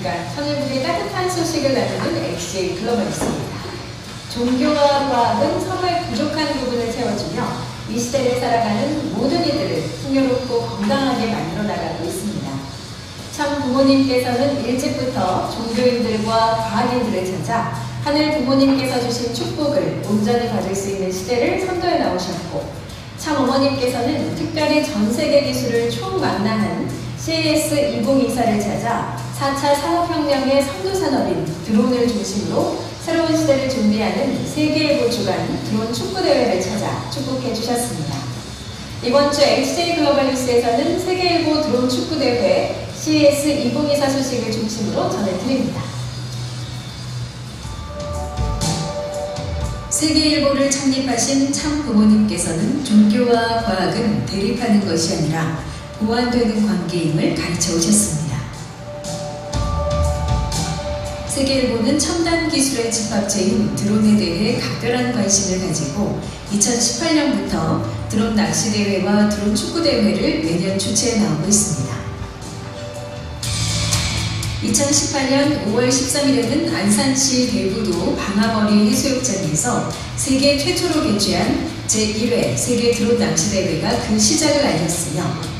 안녕하십니까. 천일국의 따뜻한 소식을 나누는 XJ 글로벌입니다. 종교와 과학은 서로의 부족한 부분을 채워주며 이 시대를 살아가는 모든 이들을 풍요롭고 건강하게 만들어 나가고 있습니다. 참 부모님께서는 일찍부터 종교인들과 과학인들을 찾아 하늘 부모님께서 주신 축복을 온전히 받을 수 있는 시대를 선도해 나오셨고, 참 어머님께서는 특별히 전 세계 기술을 총망라한 CES 2024를 찾아 4차 산업혁명의 선도산업인 드론을 중심으로 새로운 시대를 준비하는 세계일보 주간 드론 축구대회를 찾아 축복해 주셨습니다. 이번 주 XJ 글로벌 뉴스에서는 세계일보 드론 축구대회 CES 2024 소식을 중심으로 전해드립니다. 세계일보를 창립하신 참 부모님께서는 종교와 과학은 대립하는 것이 아니라 보완되는 관계임을 가르쳐 오셨습니다. 세계일보는 첨단 기술의 집합체인 드론에 대해 각별한 관심을 가지고 2018년부터 드론 낚시대회와 드론 축구대회를 매년 주최해 나오고 있습니다. 2018년 5월 13일에는 안산시 대부도 방아머리 해수욕장에서 세계 최초로 개최한 제1회 세계 드론 낚시대회가 그 시작을 알렸으며,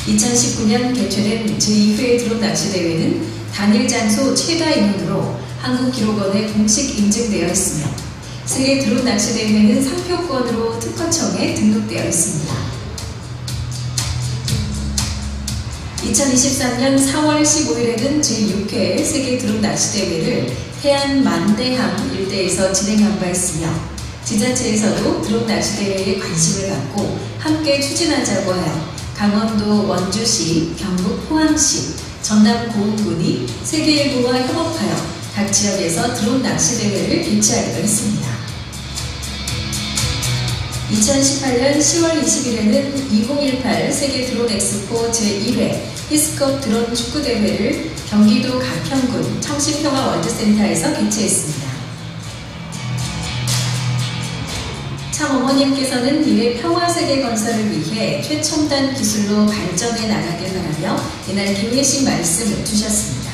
2019년 개최된 제2회 드론 낚시대회는 단일 장소 최다 인원으로 한국기록원에 공식 인증되어 있으며, 세계 드론 낚시대회는 상표권으로 특허청에 등록되어 있습니다. 2023년 4월 15일에는 제6회 세계 드론 낚시대회를 태안 만대함 일대에서 진행한 바 있으며, 지자체에서도 드론 낚시대회에 관심을 갖고 함께 추진하자고 하여 강원도 원주시, 경북 포항시, 전남 고흥군이 세계일보와 협업하여 각 지역에서 드론 낚시대회를 개최하기로 했습니다. 2018년 10월 20일에는 2018 세계 드론 엑스포 제1회 히스컵 드론 축구대회를 경기도 가평군 청신평화월드센터에서 개최했습니다. 참 어머님께서는 미래 평화세계 건설을 위해 최첨단 기술로 발전해 나가길 바라며 이날 기회식 말씀을 주셨습니다.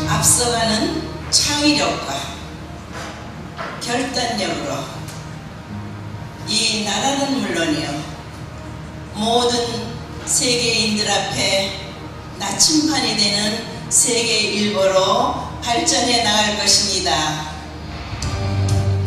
앞서가는 창의력과 결단력으로 이 나라는 물론이요, 모든 세계인들 앞에 나침반이 되는 세계일보로 발전해 나갈 것입니다.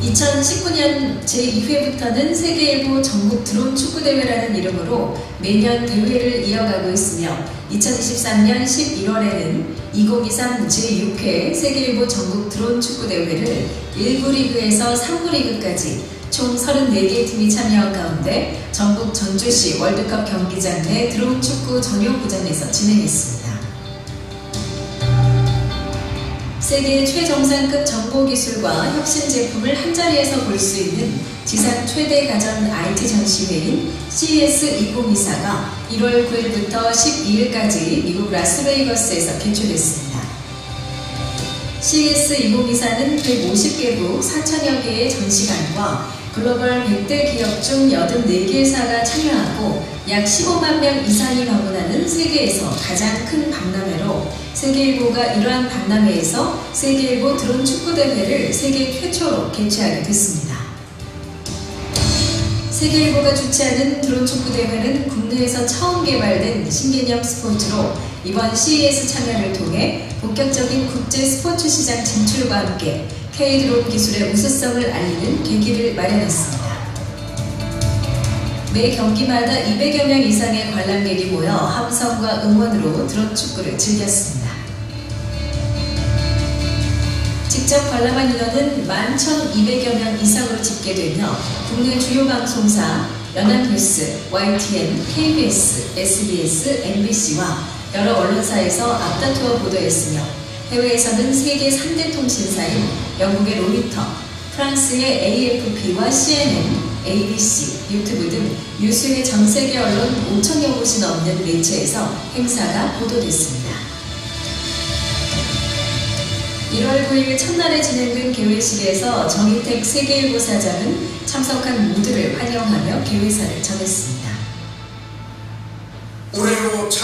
2019년 제2회부터는 세계일보 전국 드론 축구대회라는 이름으로 매년 대회를 이어가고 있으며, 2023년 11월에는 2023 제6회 세계일보 전국 드론 축구대회를 1부 리그에서 3부 리그까지 총 34개 팀이 참여한 가운데 전북 전주시 월드컵 경기장 내 드론 축구 전용 구장에서 진행했습니다. 세계 최정상급 정보기술과 혁신 제품을 한자리에서 볼 수 있는 지상 최대 가전 IT 전시회인 CES 2024가 1월 9일부터 12일까지 미국 라스베이거스에서 개최됐습니다. CES 2024는 150개국 4천여 개의 전시관과 글로벌 100대 기업 중 84개사가 참여하고 약 15만 명 이상이 방문하는 세계에서 가장 큰 박람회로, 세계일보가 이러한 박람회에서 세계일보 드론 축구대회를 세계 최초로 개최하게 됐습니다. 세계일보가 주최하는 드론 축구대회는 국내에서 처음 개발된 신개념 스포츠로 이번 CES 참여를 통해 본격적인 국제 스포츠 시장 진출과 함께 K드론 기술의 우수성을 알리는 계기를 마련했습니다. 매 경기마다 200여 명 이상의 관람객이 모여 함성과 응원으로 드론 축구를 즐겼습니다. 직접 관람한 인원은 11,200여 명 이상으로 집계되며, 국내 주요 방송사 연합뉴스, YTN, KBS, SBS, MBC와 여러 언론사에서 앞다투어 보도했으며, 해외에서는 세계 3대 통신사인 영국의 로이터, 프랑스의 AFP와 CNN, ABC, 유튜브 등 유수의 전세계 언론 5천여 곳이 넘는 매체에서 행사가 보도됐습니다. 1월 9일 첫날에 진행된 개회식에서 정희택 세계일보 사장은 참석한 모두를 환영하며 개회사를 전했습니다.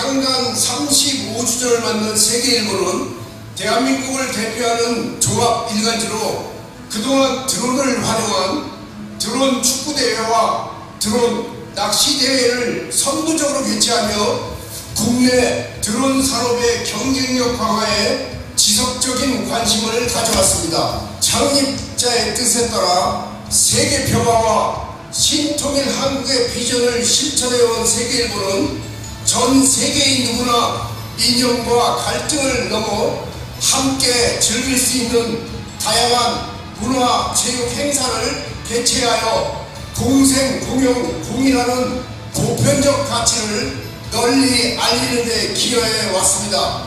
창간 35주년을 맞는 세계일보는 대한민국을 대표하는 종합 일간지로 그동안 드론을 활용한 드론 축구대회와 드론 낚시대회를 선두적으로 개최하며 국내 드론 산업의 경쟁력 강화에 지속적인 관심을 가져왔습니다. 창립자의 뜻에 따라 세계 평화와 신통일 한국의 비전을 실천해온 세계일보는 전 세계인 누구나 이념과 갈등을 넘어 함께 즐길 수 있는 다양한 문화, 체육 행사를 개최하여 공생, 공용, 공이라는 보편적 가치를 널리 알리는 데 기여해 왔습니다.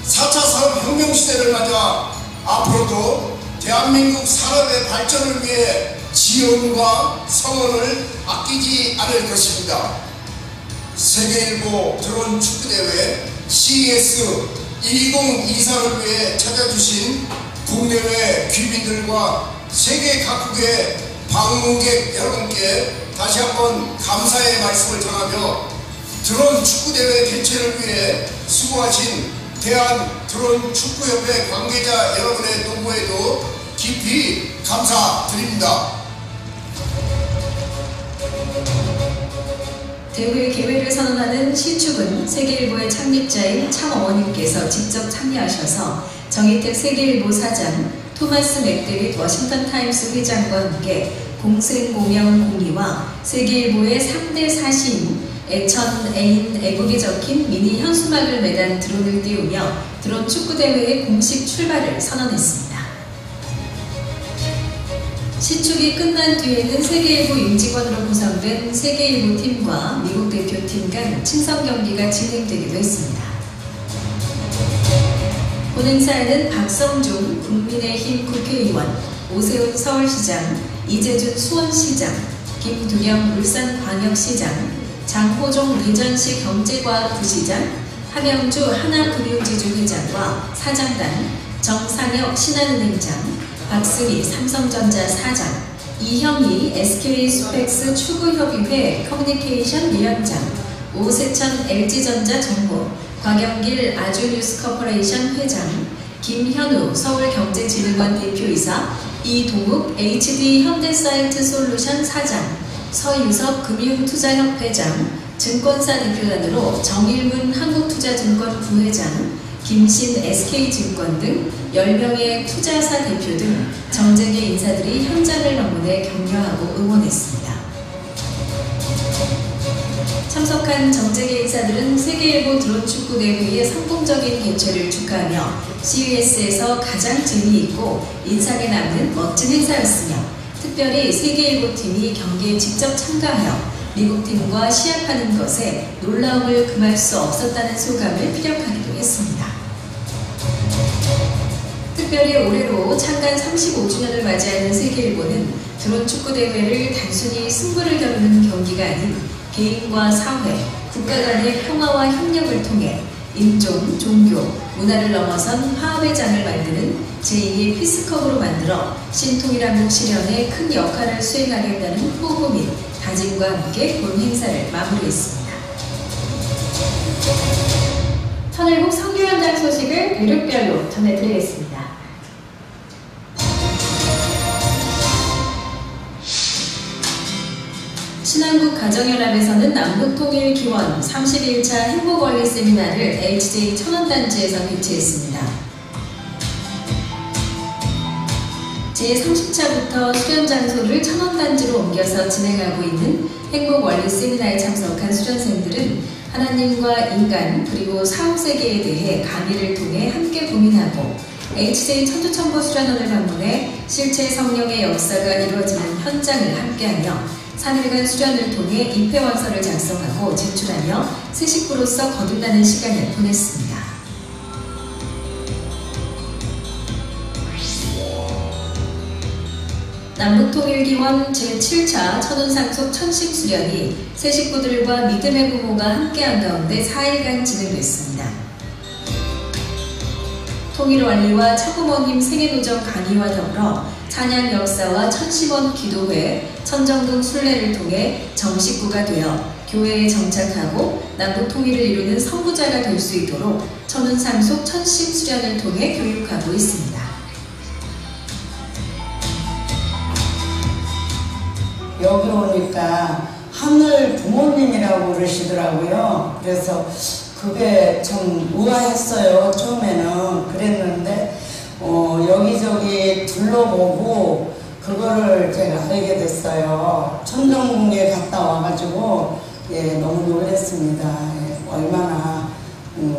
4차 산업혁명 시대를 맞아 앞으로도 대한민국 산업의 발전을 위해 지원과 성원을 아끼지 않을 것입니다. 세계일보 드론 축구대회 CES 2024를 위해 찾아주신 국내외 귀빈들과 세계 각국의 방문객 여러분께 다시 한번 감사의 말씀을 전하며 드론 축구대회 개최를 위해 수고하신 대한 드론 축구협회 관계자 여러분의 노고에도 깊이 감사드립니다. 대회 개회를 선언하는 시축은 세계일보의 창립자인 참 어머님께서 직접 참여하셔서 정희택 세계일보 사장, 토마스 맥데빗 워싱턴 타임스 회장과 함께 공생공영 공의와 세계일보의 3대 사신 애천, 애인, 애국이 적힌 미니 현수막을 매단 드론을 띄우며 드론 축구대회의 공식 출발을 선언했습니다. 시축이 끝난 뒤에는 세계일보 임직원으로 구성된 세계일보 팀과 미국 대표팀 간 친선 경기가 진행되기도 했습니다. 본행사에는 박성중 국민의힘 국회의원, 오세훈 서울시장, 이재준 수원시장, 김두겸 울산광역시장, 장호종 대전시 경제과학부시장, 함영주 하나금융지주 회장과 사장단, 정상혁 신한은행장, 박승희 삼성전자 사장, 이형희 SK스펙스 추구협의회 커뮤니케이션 위원장, 오세천 LG전자 정보, 곽영길 아주뉴스커퍼레이션 회장, 김현우 서울경제진흥원 대표이사, 이동욱 HD 현대사이트 솔루션 사장, 서유석 금융투자협회장, 증권사 대표단으로 정일문 한국투자증권 부회장, 김신 SK증권 등 10명의 투자사 대표 등 정재계 인사들이 현장을 방문해 격려하고 응원했습니다. 참석한 정재계 인사들은 세계일보 드론 축구 대회의 성공적인 개최를 축하하며 CES에서 가장 재미있고 인상에 남는 멋진 행사였으며 특별히 세계일보 팀이 경기에 직접 참가하여 미국 팀과 시합하는 것에 놀라움을 금할 수 없었다는 소감을 피력하기도 했습니다. 특별히 올해로 창간 35주년을 맞이하는 세계일보는 드론 축구대회를 단순히 승부를 겨루는 경기가 아닌 개인과 사회, 국가 간의 평화와 협력을 통해 인종, 종교, 문화를 넘어선 화합의 장을 만드는 제2의 피스컵으로 만들어 신통일한국 실현에 큰 역할을 수행하겠다는 포부 및 다짐과 함께 본 행사를 마무리했습니다. 천일국 성교 현장 소식을 대륙별로 전해드리겠습니다. 신한국 가정연합에서는 남북통일 기원 31차 행복원리 세미나를 HJ 천원단지에서 개최했습니다. 제30차부터 수련 장소를 천원단지로 옮겨서 진행하고 있는 행복원리 세미나에 참석한 수련생들은 하나님과 인간 그리고 사후세계에 대해 강의를 통해 함께 고민하고 HJ 천주천보 수련원을 방문해 실제 성령의 역사가 이루어지는 현장을 함께하며 3일간 수련을 통해 입회원서를 작성하고 제출하며 새 식구로서 거듭나는 시간을 보냈습니다. 남북통일기원 제7차 천운상속 천식 수련이 새 식구들과 믿음의 부모가 함께한 가운데 4일간 진행됐습니다. 통일원리와 차부모님 생애도전 강의와 더불어 찬양 역사와 천심원 기도회, 천정궁 순례를 통해 정식구가 되어 교회에 정착하고 남북 통일을 이루는 선구자가 될 수 있도록 천운상속 천심수련을 통해 교육하고 있습니다. 여기 오니까 하늘 부모님이라고 그러시더라고요. 그래서 그게 좀 우아했어요. 처음에는 그랬는데 여기저기 둘러보고 그거를 제가 알게 됐어요. 천정궁에 갔다 와가지고 너무 놀랐습니다. 얼마나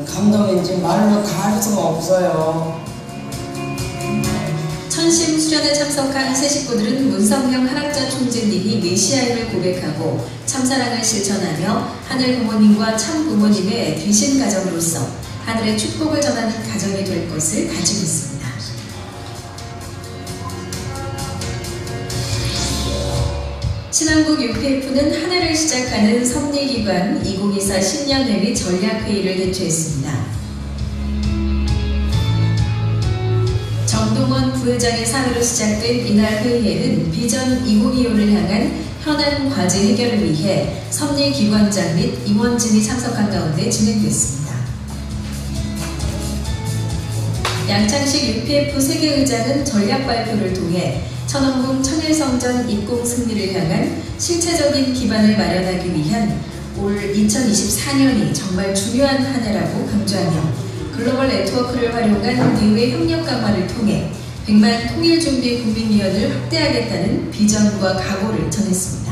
감동인지 말로 다 할 수가 없어요. 천심 수련에 참석한 세 식구들은 문성명 한학자 총재님이 메시아임을 고백하고 참사랑을 실천하며 하늘 부모님과 참 부모님의 되신 가정으로서 하늘의 축복을 전하는 가정이 될 것을 가지고 있습니다. 신한국 UPF는 한 해를 시작하는 섭리기관 2024 신년회 및 전략회의를 개최했습니다. 정동원 부회장의 사회로 시작된 이날 회의에는 비전 2025를 향한 현안 과제 해결을 위해 섭리기관장 및 임원진이 참석한 가운데 진행됐습니다. 양창식 UPF 세계의장은 전략 발표를 통해 천원궁 천일성전 입공 승리를 향한 실체적인 기반을 마련하기 위한 올 2024년이 정말 중요한 한 해라고 강조하며 글로벌 네트워크를 활용한 내외 협력 강화를 통해 100만 통일준비 국민위원을 확대하겠다는 비전과 각오를 전했습니다.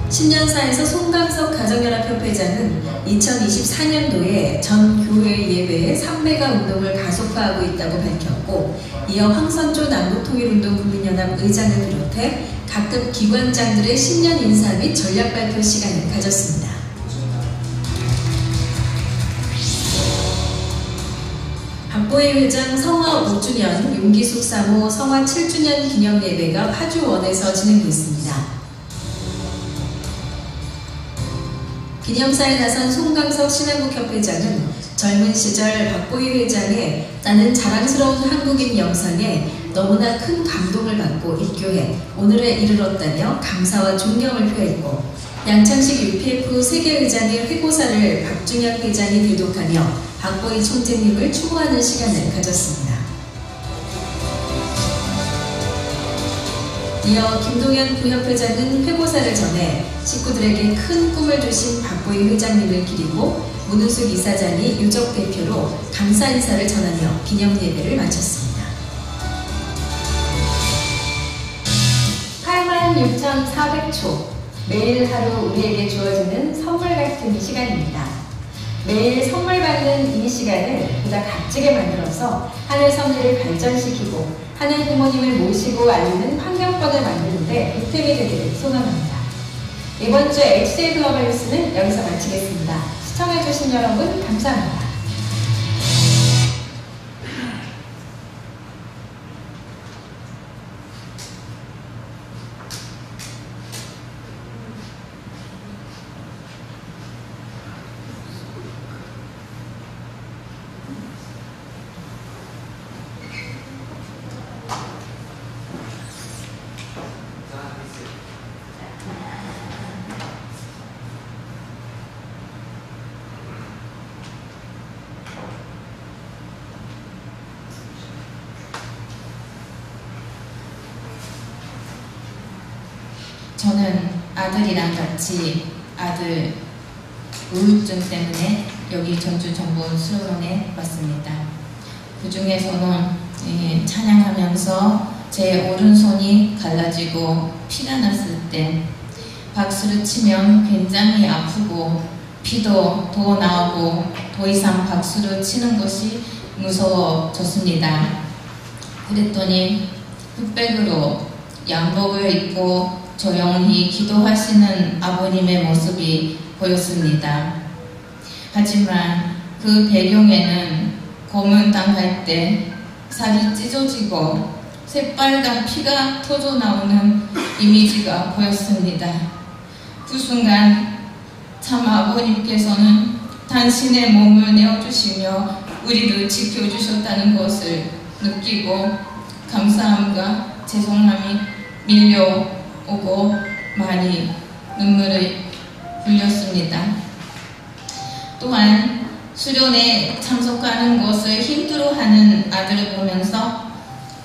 신년사에서 송강석 가정연합협회장은 2024년도에 전 교회 예배의 3메가 운동을 가속화하고 있다고 밝혔고, 이어 황선조 남북통일운동 국민연합 의장을 비롯해 각급 기관장들의 신년 인사 및 전략 발표 시간을 가졌습니다. 박보혜 회장 성화 5주년, 용기숙 사모 성화 7주년 기념 예배가 파주원에서 진행됐습니다. 기념사에 나선 송강석 신한국협회장은 젊은 시절 박보희 회장의 나는 자랑스러운 한국인 영상에 너무나 큰 감동을 받고 입교해 오늘에 이르렀다며 감사와 존경을 표했고, 양창식 UPF 세계의장의 회고사를 박준혁 회장이 대독하며 박보희 총재님을 추모하는 시간을 가졌습니다. 이어 김동현 부협회장은 회고사를 전해 식구들에게 큰 꿈을 주신 박보희 회장님을 기리고 문은숙 이사장이 유적 대표로 감사 인사를 전하며 기념 예배를 마쳤습니다. 86,400초, 매일 하루 우리에게 주어지는 선물 같은 시간입니다. 매일 선물 받는 이 시간을 보다 값지게 만들어서 하늘 섭리를 발전시키고 하늘 부모님을 모시고 알리는 환경권을 만드는 데 보탬이 되기를 소망합니다. 이번 주 HJ 글로벌 뉴스는 여기서 마치겠습니다. 시청해주신 여러분 감사합니다. 저는 아들이랑 같이 아들 우울증 때문에 여기 전주 정보수련원에 왔습니다. 그 중에서는 찬양하면서 제 오른손이 갈라지고 피가 났을 때 박수를 치면 굉장히 아프고 피도 더 나오고 더 이상 박수를 치는 것이 무서워졌습니다. 그랬더니 흑백으로 양복을 입고 조용히 기도하시는 아버님의 모습이 보였습니다. 하지만 그 배경에는 고문당할 때 살이 찢어지고 새빨간 피가 터져 나오는 이미지가 보였습니다. 그 순간 참 아버님께서는 당신의 몸을 내어주시며 우리를 지켜주셨다는 것을 느끼고 감사함과 죄송함이 밀려오는 오고 많이 눈물을 흘렸습니다. 또한 수련에 참석하는 것을 힘들어하는 아들을 보면서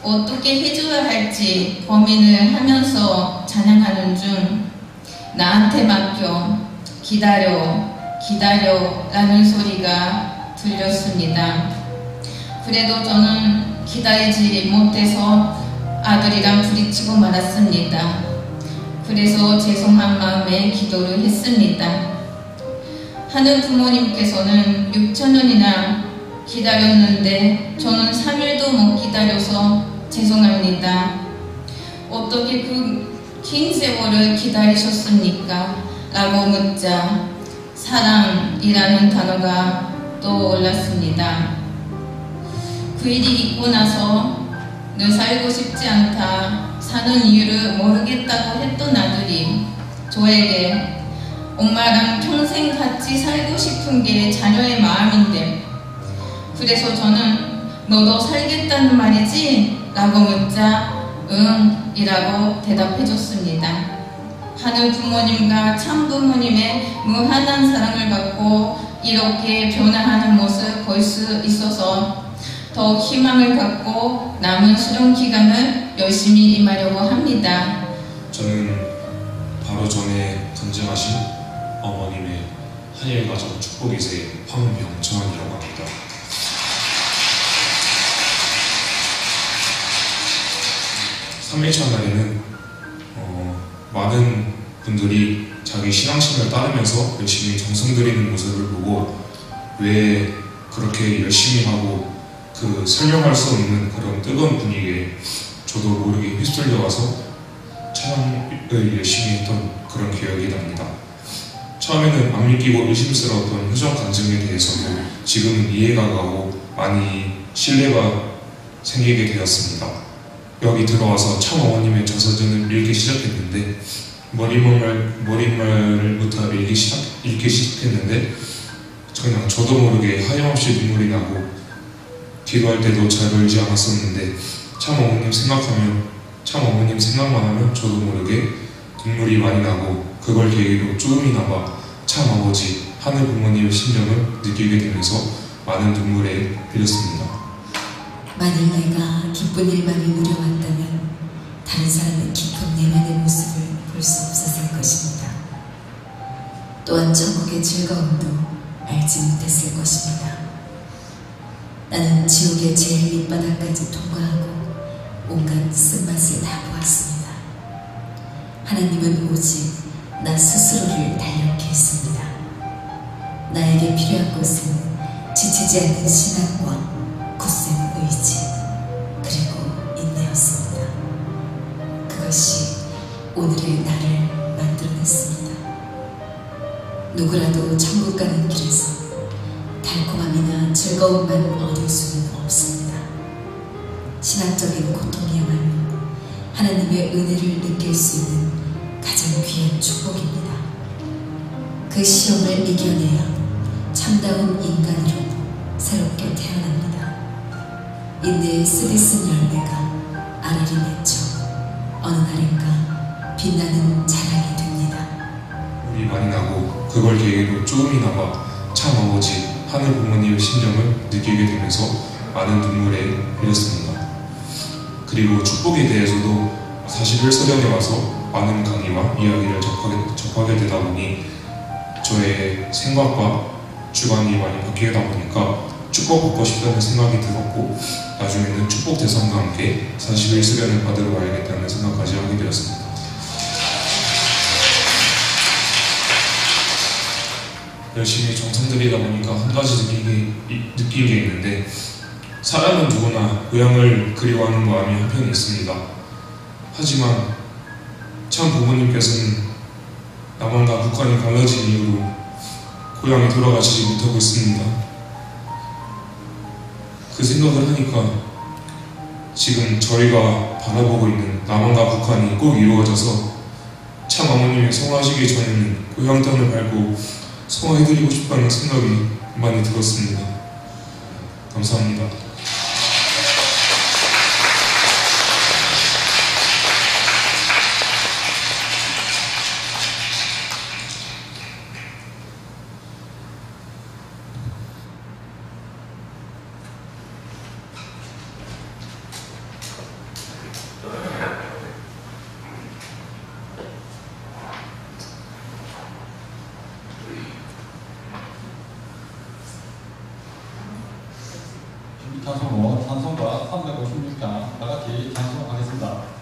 어떻게 해줘야 할지 고민을 하면서 찬양하는 중 나한테 맡겨 기다려 라는 소리가 들렸습니다. 그래도 저는 기다리지 못해서 아들이랑 부딪히고 말았습니다. 그래서 죄송한 마음에 기도를 했습니다. 하는 부모님께서는 6,000년이나 기다렸는데 저는 3일도 못 기다려서 죄송합니다. 어떻게 그 긴 세월을 기다리셨습니까? 라고 묻자 사랑이라는 단어가 떠올랐습니다. 그 일이 있고 나서 늘 살고 싶지 않다, 사는 이유를 모르겠다고 했던 아들이 저에게 엄마랑 평생 같이 살고 싶은 게 자녀의 마음인데 그래서 저는 너도 살겠다는 말이지? 라고 묻자 응 이라고 대답해줬습니다. 하는 부모님과 참 부모님의 무한한 사랑을 받고 이렇게 변화하는 모습 볼 수 있어서 더욱 희망을 갖고 남은 수련 기간을 열심히 임하려고 합니다. 저는 바로 전에 간증하신 어머님의 한일가족 축복이세 황병천이라고 합니다. 3일차 날에는 많은 분들이 자기 신앙심을 따르면서 열심히 정성 들이는 모습을 보고 왜 그렇게 열심히 하고 그 설명할 수 없는 그런 뜨거운 분위기에 저도 모르게 휩쓸려가서 찬양을 열심히 했던 그런 기억이 납니다. 처음에는 안 믿기고 의심스러웠던 효정 간증에 대해서도 지금은 이해가 가고 많이 신뢰가 생기게 되었습니다. 여기 들어와서 참 어머님의 저서전을 읽기 시작했는데 머릿말부터 읽기 시작했는데 그냥 저도 모르게 하염없이 눈물이 나고 기도할 때도 잘 울지 않았었는데 참 어머님 생각만 하면 저도 모르게 눈물이 많이 나고 그걸 계기로 조금이나마 참 아버지 하늘 부모님의 심정을 느끼게 되면서 많은 눈물에 흘렸습니다. 만일 내가 기쁜 일만을 누려왔다면 다른 사람의 깊은 내면의 모습을 볼 수 없었을 것입니다. 또한 천국의 즐거움도 알지 못했을 것입니다. 나는 지옥의 제일 밑바닥까지 통과하고 온갖 쓴맛을 다 보았습니다. 하나님은 오직 나 스스로를 달력케 했습니다. 나에게 필요한 것은 지치지 않는 신앙과 굳센 의지 그리고 인내였습니다. 그것이 오늘의 나를 만들어냈습니다. 누구라도 천국 가는 길에서 달콤함이나 즐거움만 얻을 수는 없습니다. 신앙적인 고통이야말로 하나님의 은혜를 느낄 수 있는 가장 귀한 축복입니다. 그 시험을 이겨내야 참다운 인간으로 새롭게 태어납니다. 인내의 쓰디쓴 열매가 알알이 맺혀 어느 날인가 빛나는 자랑이 됩니다. 우리 많이 나고 그걸 계기로 조금이나마 참 아버지 하늘 부모님의 심정을 느끼게 되면서 많은 눈물에 흘렸습니다. 그리고 축복에 대해서도 41서령에 와서 많은 강의와 이야기를 접하게 되다 보니 저의 생각과 주관이 많이 바뀌다 보니까 축복받고 싶다는 생각이 들었고 나중에는 축복 대상과 함께 41수련을 받으러 가야겠다는 생각까지 하게 되었습니다. 열심히 정성 들이다 보니까 한 가지 느낀 게 있는데 사람은 누구나 고향을 그리워하는 마음이 한편에 있습니다. 하지만 참 부모님께서는 남한과 북한이 갈라진 이후로 고향에 돌아가시지 못하고 있습니다. 그 생각을 하니까 지금 저희가 바라보고 있는 남한과 북한이 꼭 이루어져서 참 어머님이 성화하시기 전에는 고향 땅을 밟고 성화해드리고 싶다는 생각이 많이 들었습니다. 감사합니다. 356장 다같이 찬송하겠습니다.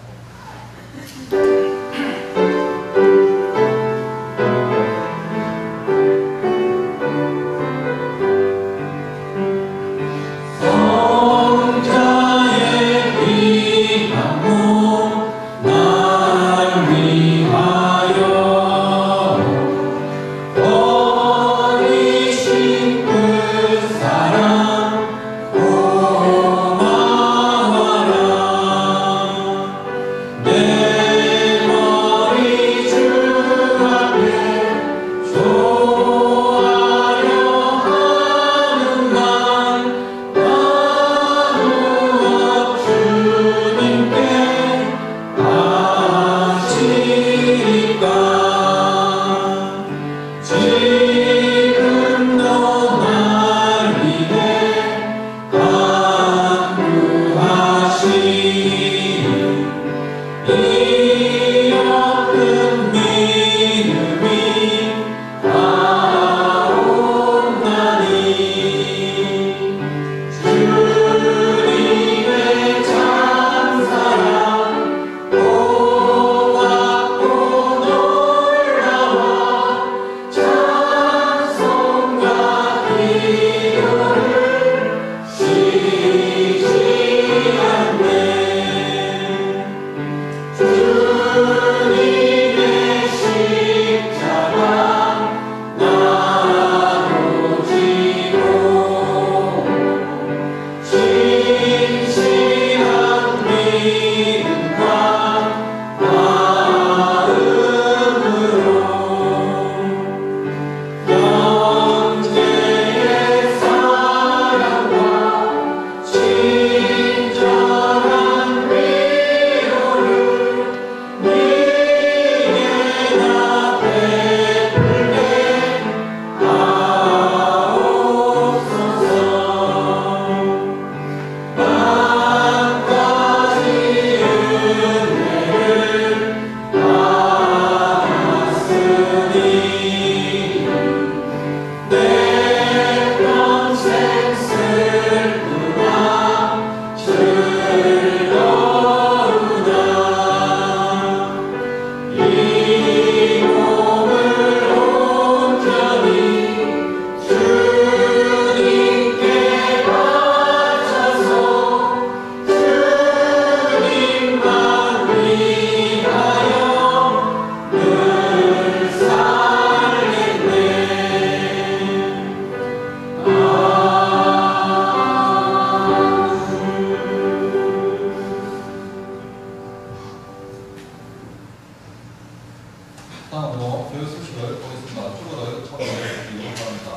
다음으로 교육 소식을 보겠습니다. 주거를 참여해주시기 바랍니다.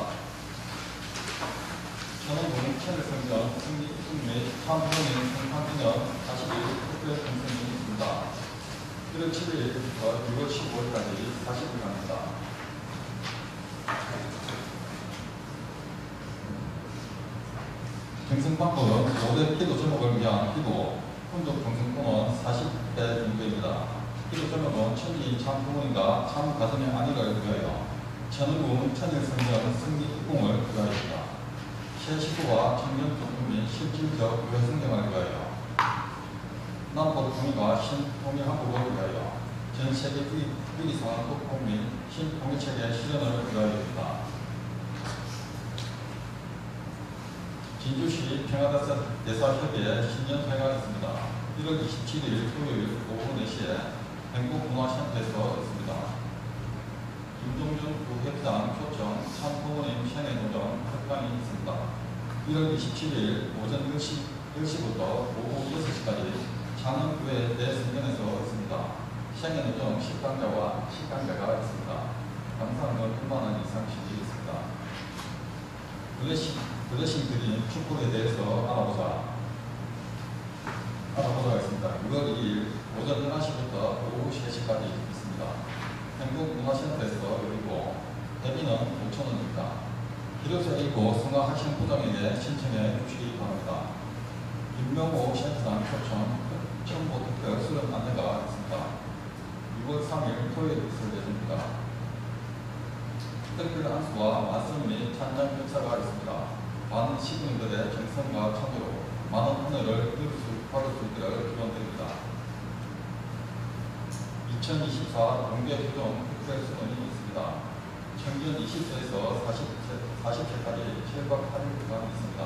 천원군 천일성전 승리 및 참부모님 생판기념 41일 특별 행사이 있습니다. 1월 7일부터 6월 15일까지 40일간입니다. 경성방법은 5대 기도 제목을 위한 기도, 혼족 경성공원 40대 중대입니다. 기도 제목은 천지 참 부모님과 참 가정의 안위를 위하여, 천일군 천일성전 승리 입궁을 위하여입니다. 새 식구와 청년 교육 및 실질적 교회 성경을 위하여, 남북 통일과 신통일 한국을 위하여, 전 세계 위기상 국뽕 및 신통일체계 실현을 위하여입니다. 진주시 평화대사협의회 신년회가 있습니다. 1월 27일 토요일 오후 4시에 행복문화센터에서 있습니다. 김종준 부회장 초청 참부모님 생애노정 특강이 있습니다. 1월 27일 오전 10시부터 오후 6시까지 창원교회 대성전에서 있습니다. 생애노정 식강자와 식강자가 있습니다. 감사하는 1만원 이상씩이 있습니다. 블레싱 드림 축구에 대해서 알아보자 하겠습니다. 6월 2일 오전 11시부터 오후 3시까지 있습니다. 행복문화센터에서 열리고 대비는 5,000원입니다. 기록서 읽고 성악하신 부장에게 신청해 주시기 바랍니다. 김명호 센터장 초청 첨부 특별 수련 안내가 있습니다. 6월 3일 토요일 있을 예정입니다. 특별 안수와 말씀 및 찬양 행사가 있습니다. 많은 시민들의 정성과 참여로 많은 은혜를 받을 수 있기를 기원드립니다. 2024 동계교정 특별수련이 있습니다. 청년 20세에서 40세까지 7박 8일 구간이 있습니다.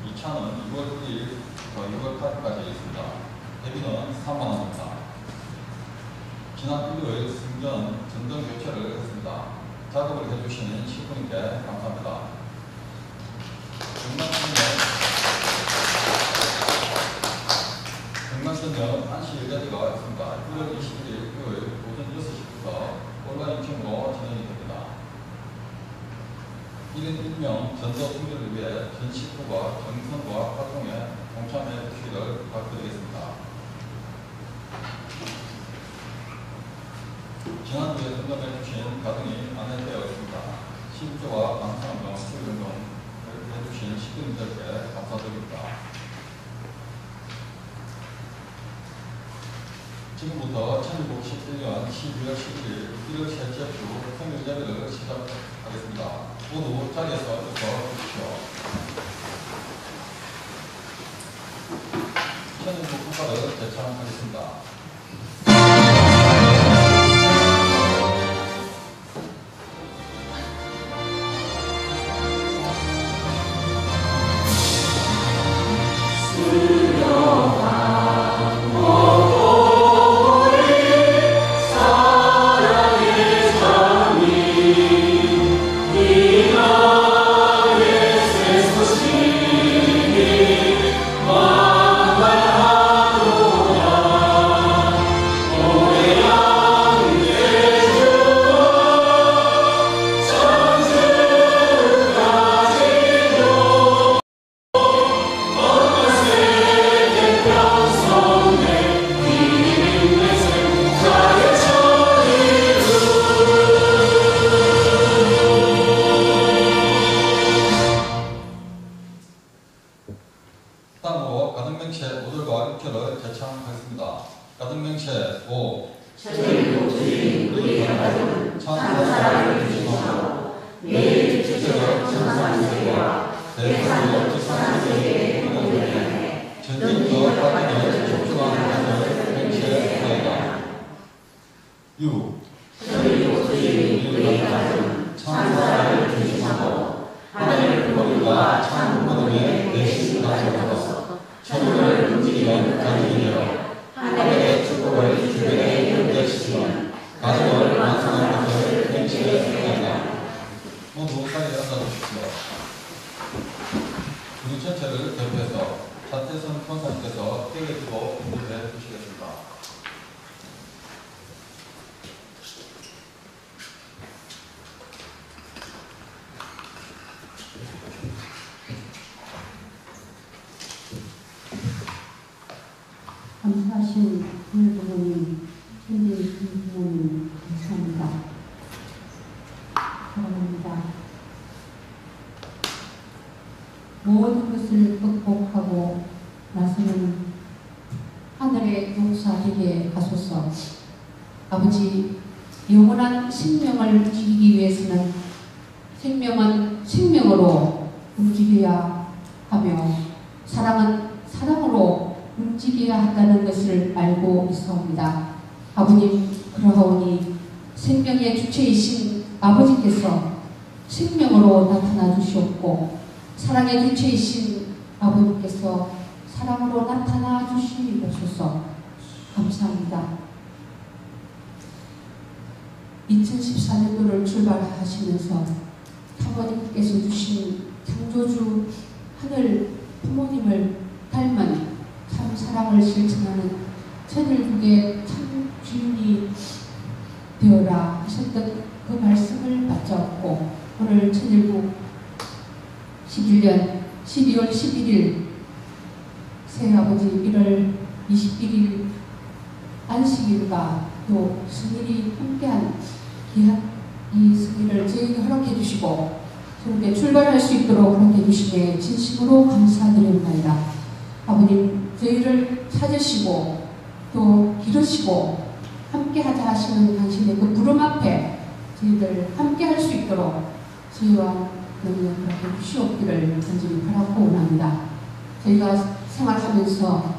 2차는 6월 1일부터 6월 8일까지 있습니다. 대비는 3만원입니다. 지난 일요일 승전 전등 교체를 했습니다. 작업을 해주시는 시군님께 감사합니다. 경남전역 안시 일자리가 있습니다. 1월 21일 일요일 오전 6시부터 온라인 팀으로 진행이 됩니다. 1인 1명 전도 승리를 위해 전 식구가 정선과 활동에 동참해 주시기를 부탁드리겠습니다. 지난주에 선정해 주신 가등이 안내되어 있습니다. 시주와 방송운동, 수련운동을 해주신 시민들께 감사드립니다. 지금부터 1951년 12월 11일 1월 셋째 주 생일자리를 시작하겠습니다. 모두 자리에서 일어서 주십시오. 천일국 국가를 제창하겠습니다. 다음으로 가등명체 5절과 6절을 제창하겠습니다. 가등명체 5 천일국 주인 우리의 가족은 천사를 주시고 매일 주제적 천사한 세계와 대사적 천사한 세계의 공동체에 전진과 가등을 촉촉한 가정을 명체하여라. 6 천일국 주인 우리의 가족은 천사를 주시고 하늘 부모님과 참 부모님의 대신 가족으로서 천국을 움직이는 가족이 되어 하늘의 축복을 주변에 연결시키는 가족을 완성하는 것을 명시하였습니다. 모두 자리에 앉아주십시오. 우리 전체를 대표해서 차태선 권사님께서 깨어지고 공부해 주시겠습니다. 감사하신 하늘 부모님, 천지 부모님 감사합니다. 사랑합니다. 모든 것을 극복하고 나서는 하늘의 용사되게 하소서. 아버지, 영원한 생명을 지키기 위해서는 생명은 생명으로 움직여야 하며 사랑은 사랑으로 움직여야 한다는 것을 알고 있사옵니다. 아버님, 그러하오니 생명의 주체이신 아버지께서 생명으로 나타나 주시옵고 사랑의 주체이신 아버지께서 사랑으로 나타나 주시옵소서. 감사합니다. 2014년도를 출발하시면서 사모님께서 주신 창조주 하늘 부모님을 닮은 참 사랑을 실천하는 천일국의 참 주인이 되어라 하셨던 그 말씀을 받잡고 오늘 천일국 11년 12월 11일 새아버지 1월 21일 안식일과 또 승일이 함께한 귀한 이 승일을 저에게 허락해 주시고 저렇게 출발할 수 있도록 허락해 주시기에 진심으로 감사드립니다. 아버님, 저희를 찾으시고 또 기르시고 함께하자 하시는 당신의 그 부름 앞에 저희들 함께할 수 있도록 저희와 너희 허락해 주시옵기를 간절히 바라고 원합니다. 저희가 생활하면서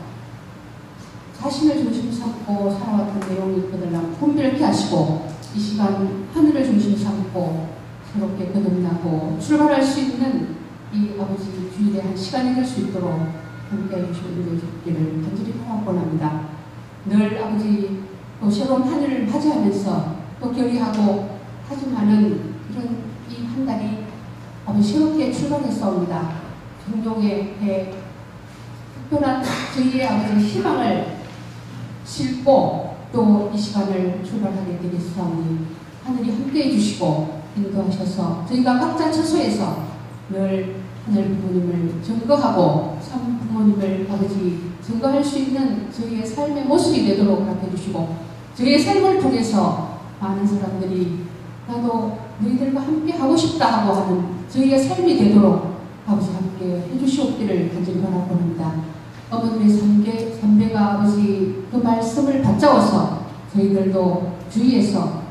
자신을 중심 삼고 살아왔던 내용이 그들랑 분별케 하시고 이 시간 하늘을 중심 삼고 새롭게 거듭나고 출발할 수 있는 이 아버지 주일의 한 시간이 될 수 있도록 함께해 주시는 은혜를 간절히 바라봅니다. 늘 아버지 또 새로운 한 해를 맞이하면서 또 결의하고 하지만은 이런 이 한 달이 아버지 새롭게 출발했사옵니다. 종종의 특별한 저희의 아버지 희망을 싣고 또 이 시간을 출발하게 되겠사오니 하늘이 함께해 주시고 인도하셔서 저희가 각자 처소에서 늘 하늘 부모님을 증거하고 참 부모님을 아버지 증거할 수 있는 저희의 삶의 모습이 되도록 허락해 주시고 저희의 삶을 통해서 많은 사람들이 나도 너희들과 함께 하고 싶다 하고 하는 저희의 삶이 되도록 아버지 함께 해주시옵기를 간절히 바라봅니다. 어머니의 삼배가 아버지 그 말씀을 받잡아서 저희들도 주위에서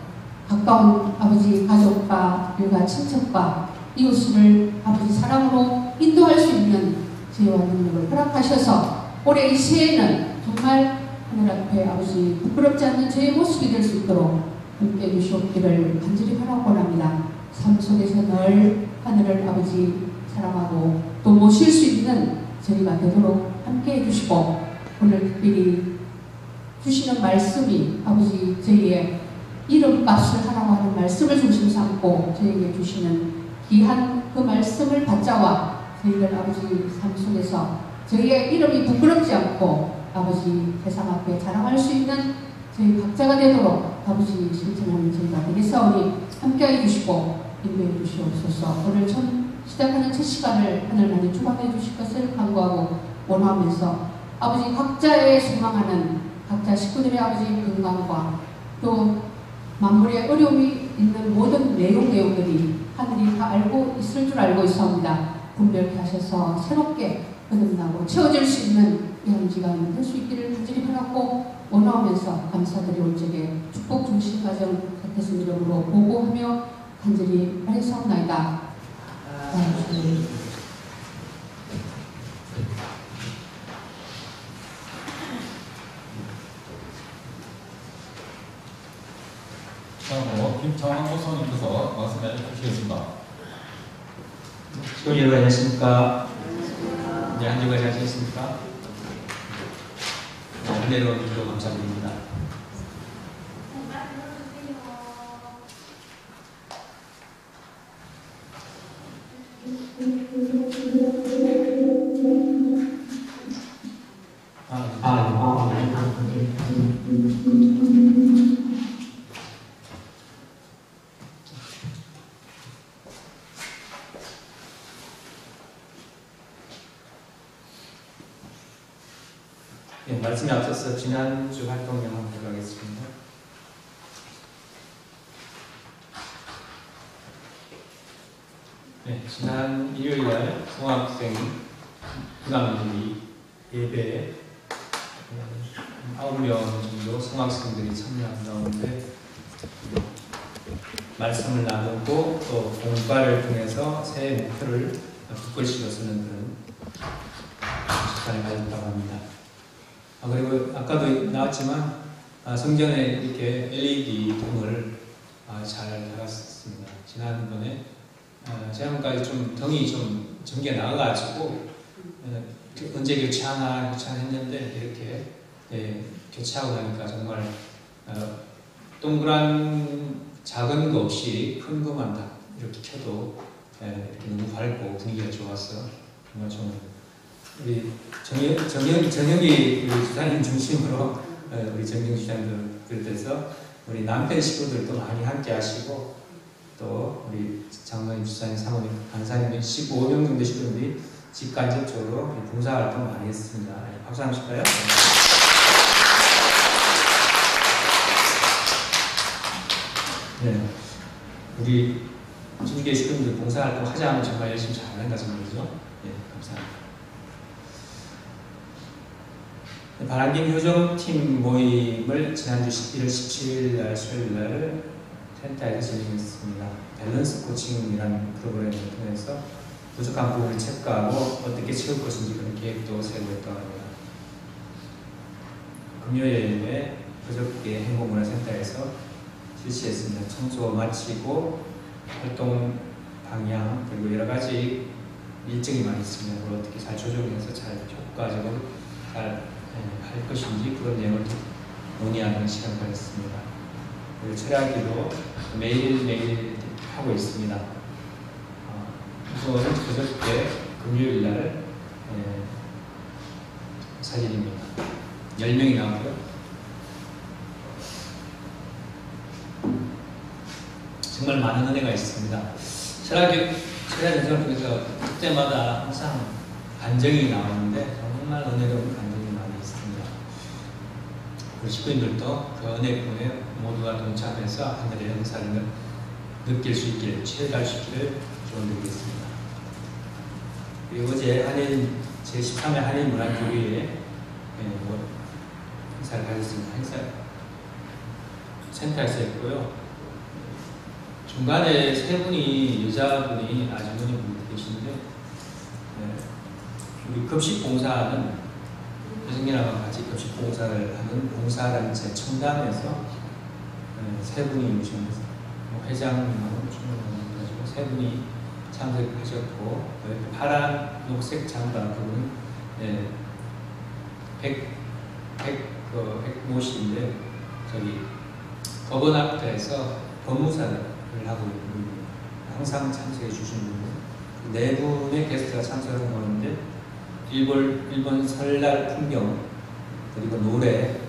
가까운 아버지 가족과 일가 친척과 이웃을 아버지 사랑으로 인도할 수 있는 지혜와 능력을 허락하셔서 올해 이 새해는 정말 하늘 앞에 아버지 부끄럽지 않는 저의 모습이 될 수 있도록 함께 해주시옵기를 간절히 바라곤합니다. 삶 속에서 늘 하늘을 아버지 사랑하고 또 모실 수 있는 저희가 되도록 함께 해주시고 오늘 특별히 주시는 말씀이 아버지 저희의 이름값을 하라고 하는 말씀을 중심 삼고 저희에게 주시는 귀한 그 말씀을 받자와 저희들 아버지 삶 속에서 저희의 이름이 부끄럽지 않고 아버지 세상 앞에 자랑할 수 있는 저희 각자가 되도록 아버지 실천하는 저희가 되겠사오니 함께해 주시고 인도해 주시옵소서. 오늘 처음 시작하는 첫 시간을 하늘만이 주관해 주실 것을 간구하고 원하면서 아버지 각자의 소망하는 각자 식구들의 아버지 건강과 또 만물의 어려움이 있는 모든 내용들이 하늘이 다 알고 있을 줄 알고 있사옵니다. 분별케 하셔서 새롭게 거듭나고 채워질 수 있는 이런 시간이 될 수 있기를 간절히 바랐고 원하면서 감사드리올 적에 축복 중심 가정 같은 이름으로 보고하며 간절히 아뢰사옵나이다. 다음으로 김창환 목사님께서 말씀해 주시겠습니다. 시골 여러분 안녕하십니까? 네, 한 주간 잘 지냈습니까? 은혜로운 주로 감사드립니다. 네, 말씀에 앞서서 지난주 활동 영상 들어가겠습니다. 네, 지난 일요일날 중학생 부담들이 예배에 9명 정도 성학생들이 참여한 가운데 말씀을 나누고 또 공과를 통해서 새해 목표를 북글씨로 쓰는 그런 시간을 가졌다고 합니다. 그리고 아까도 나왔지만 성전에 이렇게 LED 등을 잘 달았습니다. 지난번에 지난번까지 좀 등이 좀 전개 나와가지고 언제 교체하나 했는데 이렇게 교체하고 나니까 정말 동그란 작은 거 없이 큰 것만 다 이렇게 켜도 이렇게 너무 밝고 분위기가 좋았어. 정말 좀 우리 정영이 우리 주사님 중심으로 우리 정영 주사님들 그래서 우리 남편 식구들도 많이 함께 하시고 또 우리 장로님 주사님 사모님 간사님 15명 정도 식구들이 집 간접적으로 봉사활동 많이 했습니다. 박수 한번 칠까요? 네, 우리 주계 식구들 봉사활동 하자면 정말 열심히 잘한다 생각이죠. 네, 감사합니다. 바람김 효정팀 모임을 지난주 1월 17일 날 수요일 날 텐타에서 진행했습니다. 밸런스 코칭이라는 프로그램을 통해서 부족한 부분을 체크하고 어떻게 채울 것인지 그런 계획도 세우고 있다고 합니다. 금요일에 그저께 행복문화센터에서 실시했습니다. 청소 마치고 활동 방향 그리고 여러 가지 일정이 많이 있습니다. 그걸 어떻게 잘 조정해서 잘 효과적으로 잘 할 것인지 그런 내용을 논의하는 시간을 가졌습니다. 그리고 철학기도 매일매일 하고 있습니다. 우선 그저께 금요일날 사진입니다. 10명이 나왔고요. 정말 많은 은혜가 있습니다. 철학 연습을 통해서 그때마다 항상 간증이 나오는데 정말 은혜로운 간증이 많이 있습니다. 우리 식구님들도 그 은혜에 모두가 동참해서 하늘의 영사를 느낄 수 있기를, 체험할 수 있기를 기원드리겠습니다. 그리고 어제 제13회 한인문화교류회 행사를 가졌습니다. 행사 센터에서 했고요. 중간에 세 분이 여자분이 아주머니 분이 계신데 우리 급식봉사하는 여성이랑 같이 급식봉사를 하는 봉사단체 청담에서 세 분이 오셨습니다. 회장님하고 가지고 세 분이 참석하셨고 파란 녹색 장바 그분 백모씨인데 저기 법원학교에서 법무사를 하고 항상 참석해 주신 분, 네 분의 게스트가 참석하는 거는데 일본 설날 풍경 그리고 노래,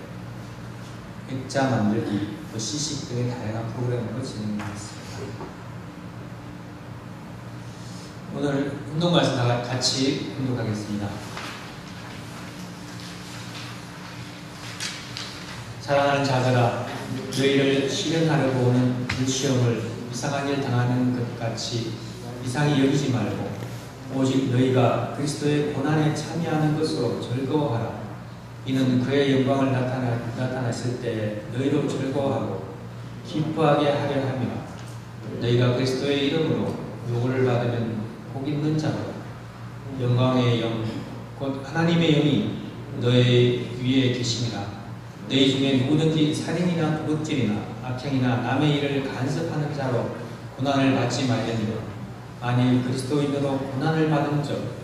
액자 만들기, 시식 등의 다양한 프로그램으로 진행하겠습니다. 오늘 운동 말씀 다 같이 운동하겠습니다. 사랑하는 자들아, 너희를 실현하려고 오는 그 시험을 이상한 일 당하는 것 같이 이상히 여기지 말고 오직 너희가 그리스도의 고난에 참여하는 것으로 즐거워하라. 이는 그의 영광을 나타났을 때 너희로 즐거워하고 기뻐하게 하려 하며 너희가 그리스도의 이름으로 요구를 받으면 복 있는 자로 영광의 영 곧 하나님의 영이 너희 위에 계심이라. 너희 중에 누구든지 살인이나 도둑질이나 악행이나 남의 일을 간섭하는 자로 고난을 받지 말려니와 만일 그리스도인으로 고난을 받은 적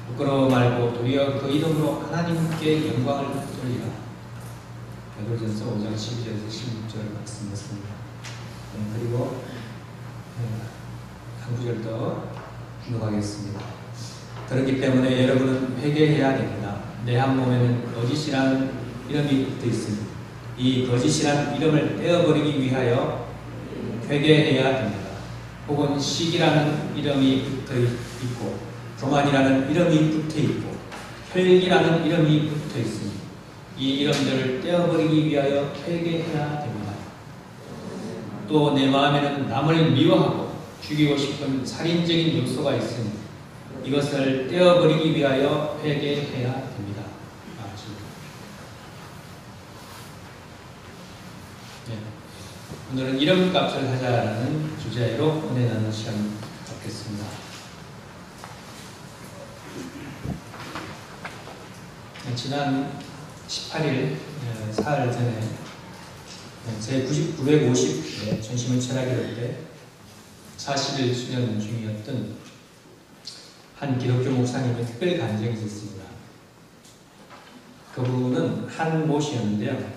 부끄러워 말고 도리어 그 이름으로 하나님께 영광을 돌리라. 베드로전서 5장 12절에서 16절 말씀이었습니다. 그리고 한 구절 더 기록하겠습니다. 그렇기 때문에 여러분은 회개해야 됩니다. 내 한 몸에는 거짓이라는 이름이 붙어 있으니 이 거짓이라는 이름을 떼어버리기 위하여 회개해야 됩니다. 혹은 시기라는 이름이 붙어 있고 교만이라는 이름이 붙어 있고 혈기라는 이름이 붙어 있으니 이 이름들을 떼어버리기 위하여 회개해야 됩니다. 또 내 마음에는 남을 미워하고 죽이고 싶은 살인적인 요소가 있으니 이것을 떼어버리기 위하여 회개해야 됩니다. 오늘은 이름값을 하자라는 주제로 은혜 나누는 시간 갖겠습니다. 지난 18일 사흘 전에 제 950회 전심을 철학기도 때 40일 수련 중이었던 한 기독교 목사님의 특별 간증이 있었습니다. 그분은 한 모씨였는데요.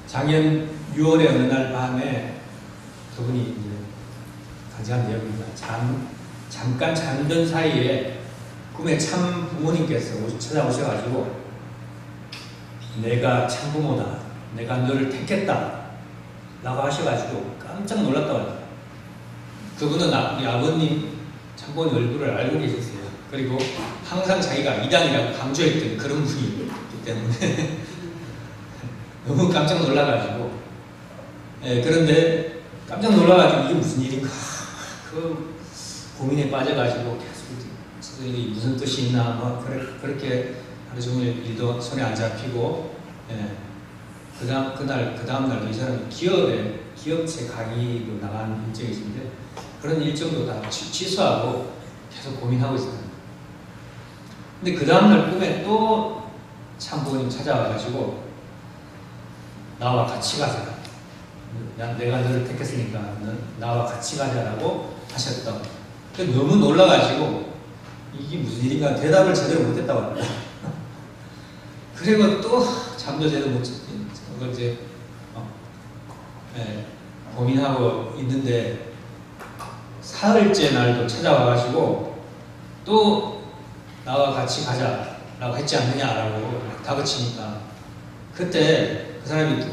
작년 6월의 어느 날 밤에 그분이 이제 간증한 내용입니다. 잠깐 잠든 사이에 꿈에 참 부모님께서 찾아오셔가지고 내가 참 부모다, 내가 너를 택했다 라고 하셔가지고 깜짝 놀랐다고 합니다. 그분은 우리 아버님 참부모님 얼굴을 알고 계셨어요. 그리고 항상 자기가 이단이라고 강조했던 그런 분이기 때문에 너무 깜짝 놀라가지고 그런데 깜짝 놀라가지고 이게 무슨 일인가 그 고민에 빠져가지고 계속 이게 무슨 뜻이 있나 뭐 그렇게 하루 종일 일도 손에 안 잡히고 그 다음 날도 이 사람이 기업체 강의로 나간 일정이 있는데 그런 일정도 다 취소하고 계속 고민하고 있어요. 근데 그 다음날 꿈에 또 참부모님 찾아와가지고 나와 같이 가자. 내가 너를 택했으니까 나와 같이 가자라고 하셨던. 너무 놀라가지고 이게 무슨 일인가 대답을 제대로 못했다고 합니다. 그리고 또 잠도 제대로 못 잤지. 그걸 이제 고민하고 있는데 사흘째 날도 찾아와가지고 또 나와 같이 가자라고 했지 않느냐라고 다그치니까 그때 그 사람이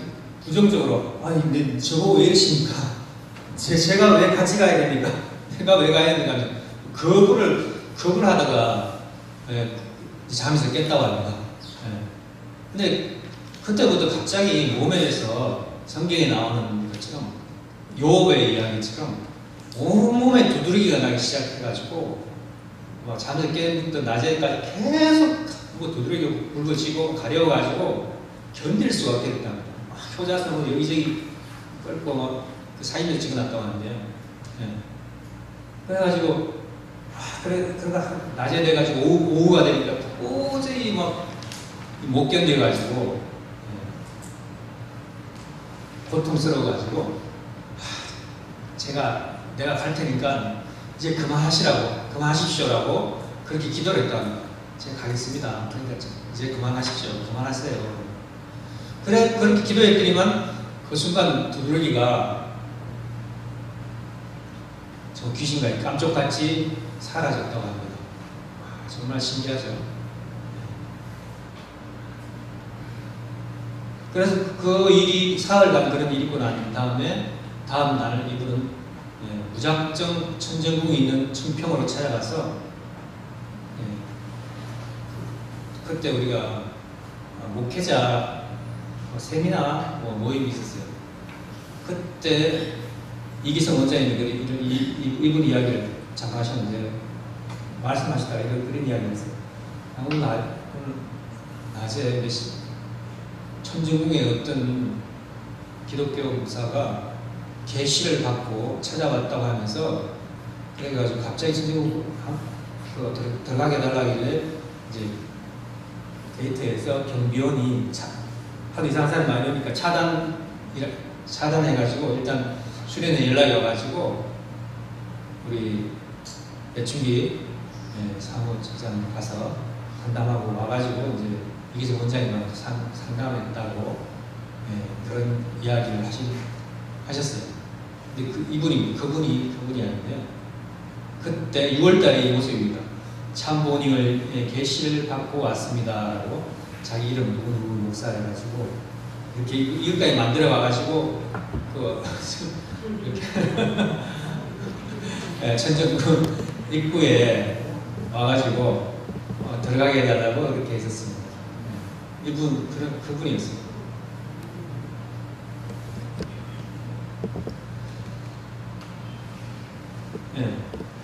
부정적으로 아니 저보고 왜 이러십니까? 제가 왜 같이 가야 됩니까? 내가 왜 가야 됩니까? 겁을 하다가 잠에서 깼다고 합니다. 근데 그때부터 갑자기 몸에서 성경에 나오는 것처럼 욥의 이야기처럼 온몸에 두드러기가 나기 시작해가지고 막 잠에서 깨는 낮에까지 계속 두드러기 붉어지고 가려워가지고 견딜 수가 없겠다. 효자손으로 여기저기 끌고 막 그 사진을 찍어놨다고 하는데요. 그래가지고 그러다 낮에 돼가지고 오후가 되니까 도저히 막 못 견뎌가지고 고통스러워가지고 내가 갈 테니까 이제 그만하십시오라고 그렇게 기도를 했다는 거예요. 제가 가겠습니다. 그러니까 이제 그만하십시오. 그만하세요. 그렇게 기도했더니만 그 순간 두드러기가 저 귀신과 깜짝같이 사라졌다고 합니다. 정말 신기하죠. 그래서 그 일이 사흘간 그런 일이 있고 난 다음에 다음 날 이분은 무작정 천정궁에 있는 청평으로 찾아가서 그때 우리가 목회자 세미나 모임이 있었어요. 그때 이기성 원장님이 이분 이야기를 잠깐 하셨는데 말씀하시다가 그런 이야기를 했어요. 오늘 낮에 천정궁에 어떤 기독교 목사가 계시를 받고 찾아왔다고 하면서 그래가지고 갑자기 천정궁 들어가게 달라길래 이제 게이트에서 경비원이 하도 이상한 사람이 많이 오니까 차단해가지고 일단 수련회 연락이 와가지고 우리 배충기 사무처장 가서 상담하고 와가지고 이제 이기성 원장님한테 상담했다고 그런 이야기를 하셨어요. 근데 그분이 아닌데요. 그때 6월달에 이 모습입니다. 참모님을 계시를 받고 왔습니다라고 자기 이름 누구 목사 해가지고 이렇게 이것까지 만들어 와가지고 이렇게 천정궁 입구에 와가지고 들어가게 해달라고 이렇게 했었습니다. 그분이었어요.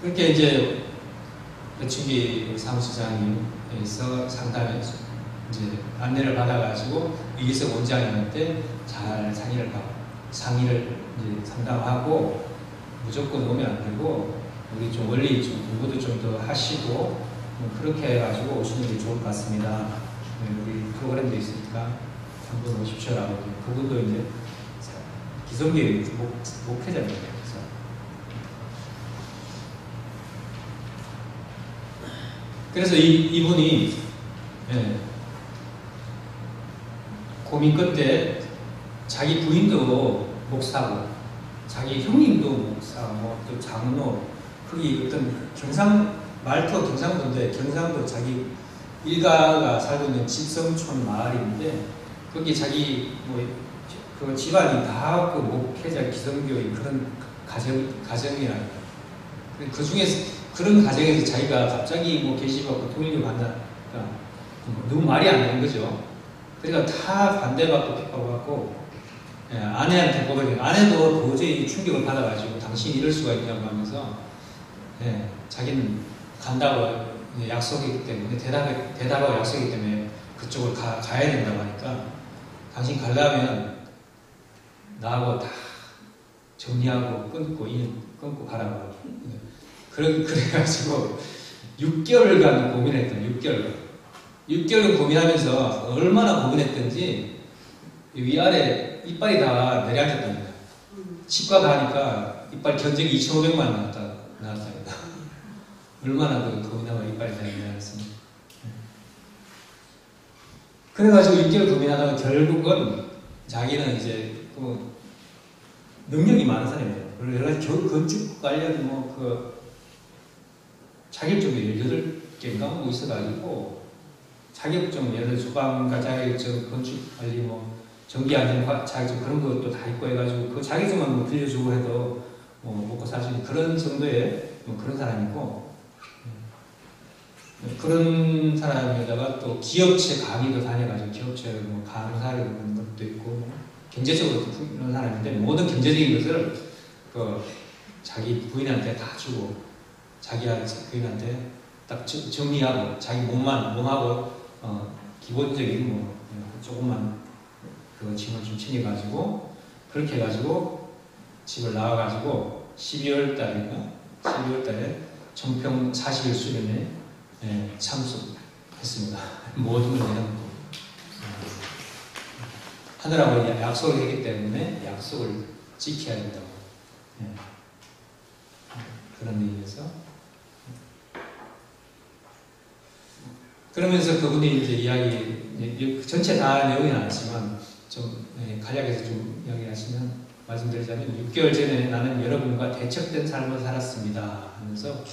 그렇게 이제 배충기 사무처장님에서 상담에 이제 안내를 받아가지고 이기성 원장님한테 잘 상의를 이제 상담하고 무조건 오면 안 되고 우리 좀 원리 좀 공부도 좀 더 하시고 그렇게 해가지고 오시는 게 좋을 것 같습니다. 우리 프로그램도 있으니까 한번 오십시오라고. 그분도 이제 기성교회 목회자입니다. 그래서 이분이 고민 끝에 자기 부인도 목사고 자기 형님도 목사, 또 장로, 거기 어떤 말투 경상도인데 경상도 자기 일가가 살고 있는 집성촌 마을인데 거기 자기 그 집안이 다 그 목회자 기성교인 그런 가정이라 그 중에서 그런 가정에서 자기가 갑자기 계시받고 통일교 간다니까 너무 말이 안 되는 거죠. 그러니까 다 반대받고 핍박받고 아내한테 고백해요. 아내도 도저히 충격을 받아가지고 당신이 이럴 수가 있냐고 하면서 자기는 간다고 약속이기 때문에 대답하고 약속이기 때문에 그쪽을 가야 된다고 하니까 당신 가려면 나하고 다 정리하고 끊고 가라고. 그래가지고 6개월간 고민했던 6개월 고민하면서 얼마나 고민했던지 위아래 이빨이 다 내려앉았답니다. 치과 가니까 이빨 견적이 2,500만 나왔답니다. 얼마나 고민하고 이빨이 다 내려앉았습니다. 그래가지고 6개월 고민하다가 결국은 자기는 이제 능력이 많은 사람이에요. 그래서 건축 관련 자격증이 18개인가 뭐 있어가지고 자격증, 예를 들어 주방가 자격증, 건축 관리 전기 안전 자격증 그런 것도 다 있고 해가지고 그 자격증만 빌려주고 해도 먹고 살 수 있는 그런 정도의 그런 사람이고, 그런 사람에다가 또 기업체 강의도 다녀가지고 기업체 강사를 그런 것도 있고 경제적으로 이런 사람인데 모든 경제적인 것을 자기 부인한테 다 주고 자기 부인한테 딱 정리하고 자기 몸하고 기본적인 조금만 그 짐을 좀 챙겨가지고 그렇게 해가지고 집을 나와가지고 12월 달에 청평 40일 수련회 참석했습니다. 모든 걸 내놓고 하느라고 약속을 했기 때문에 약속을 지켜야 된다고 그런 의미에서 그러면서 그분이 이제 이야기 전체 다 내용이 아니지만 좀 간략해서 좀 이야기하시면 말씀드리자면 6개월 전에 나는 여러분과 대척된 삶을 살았습니다 하면서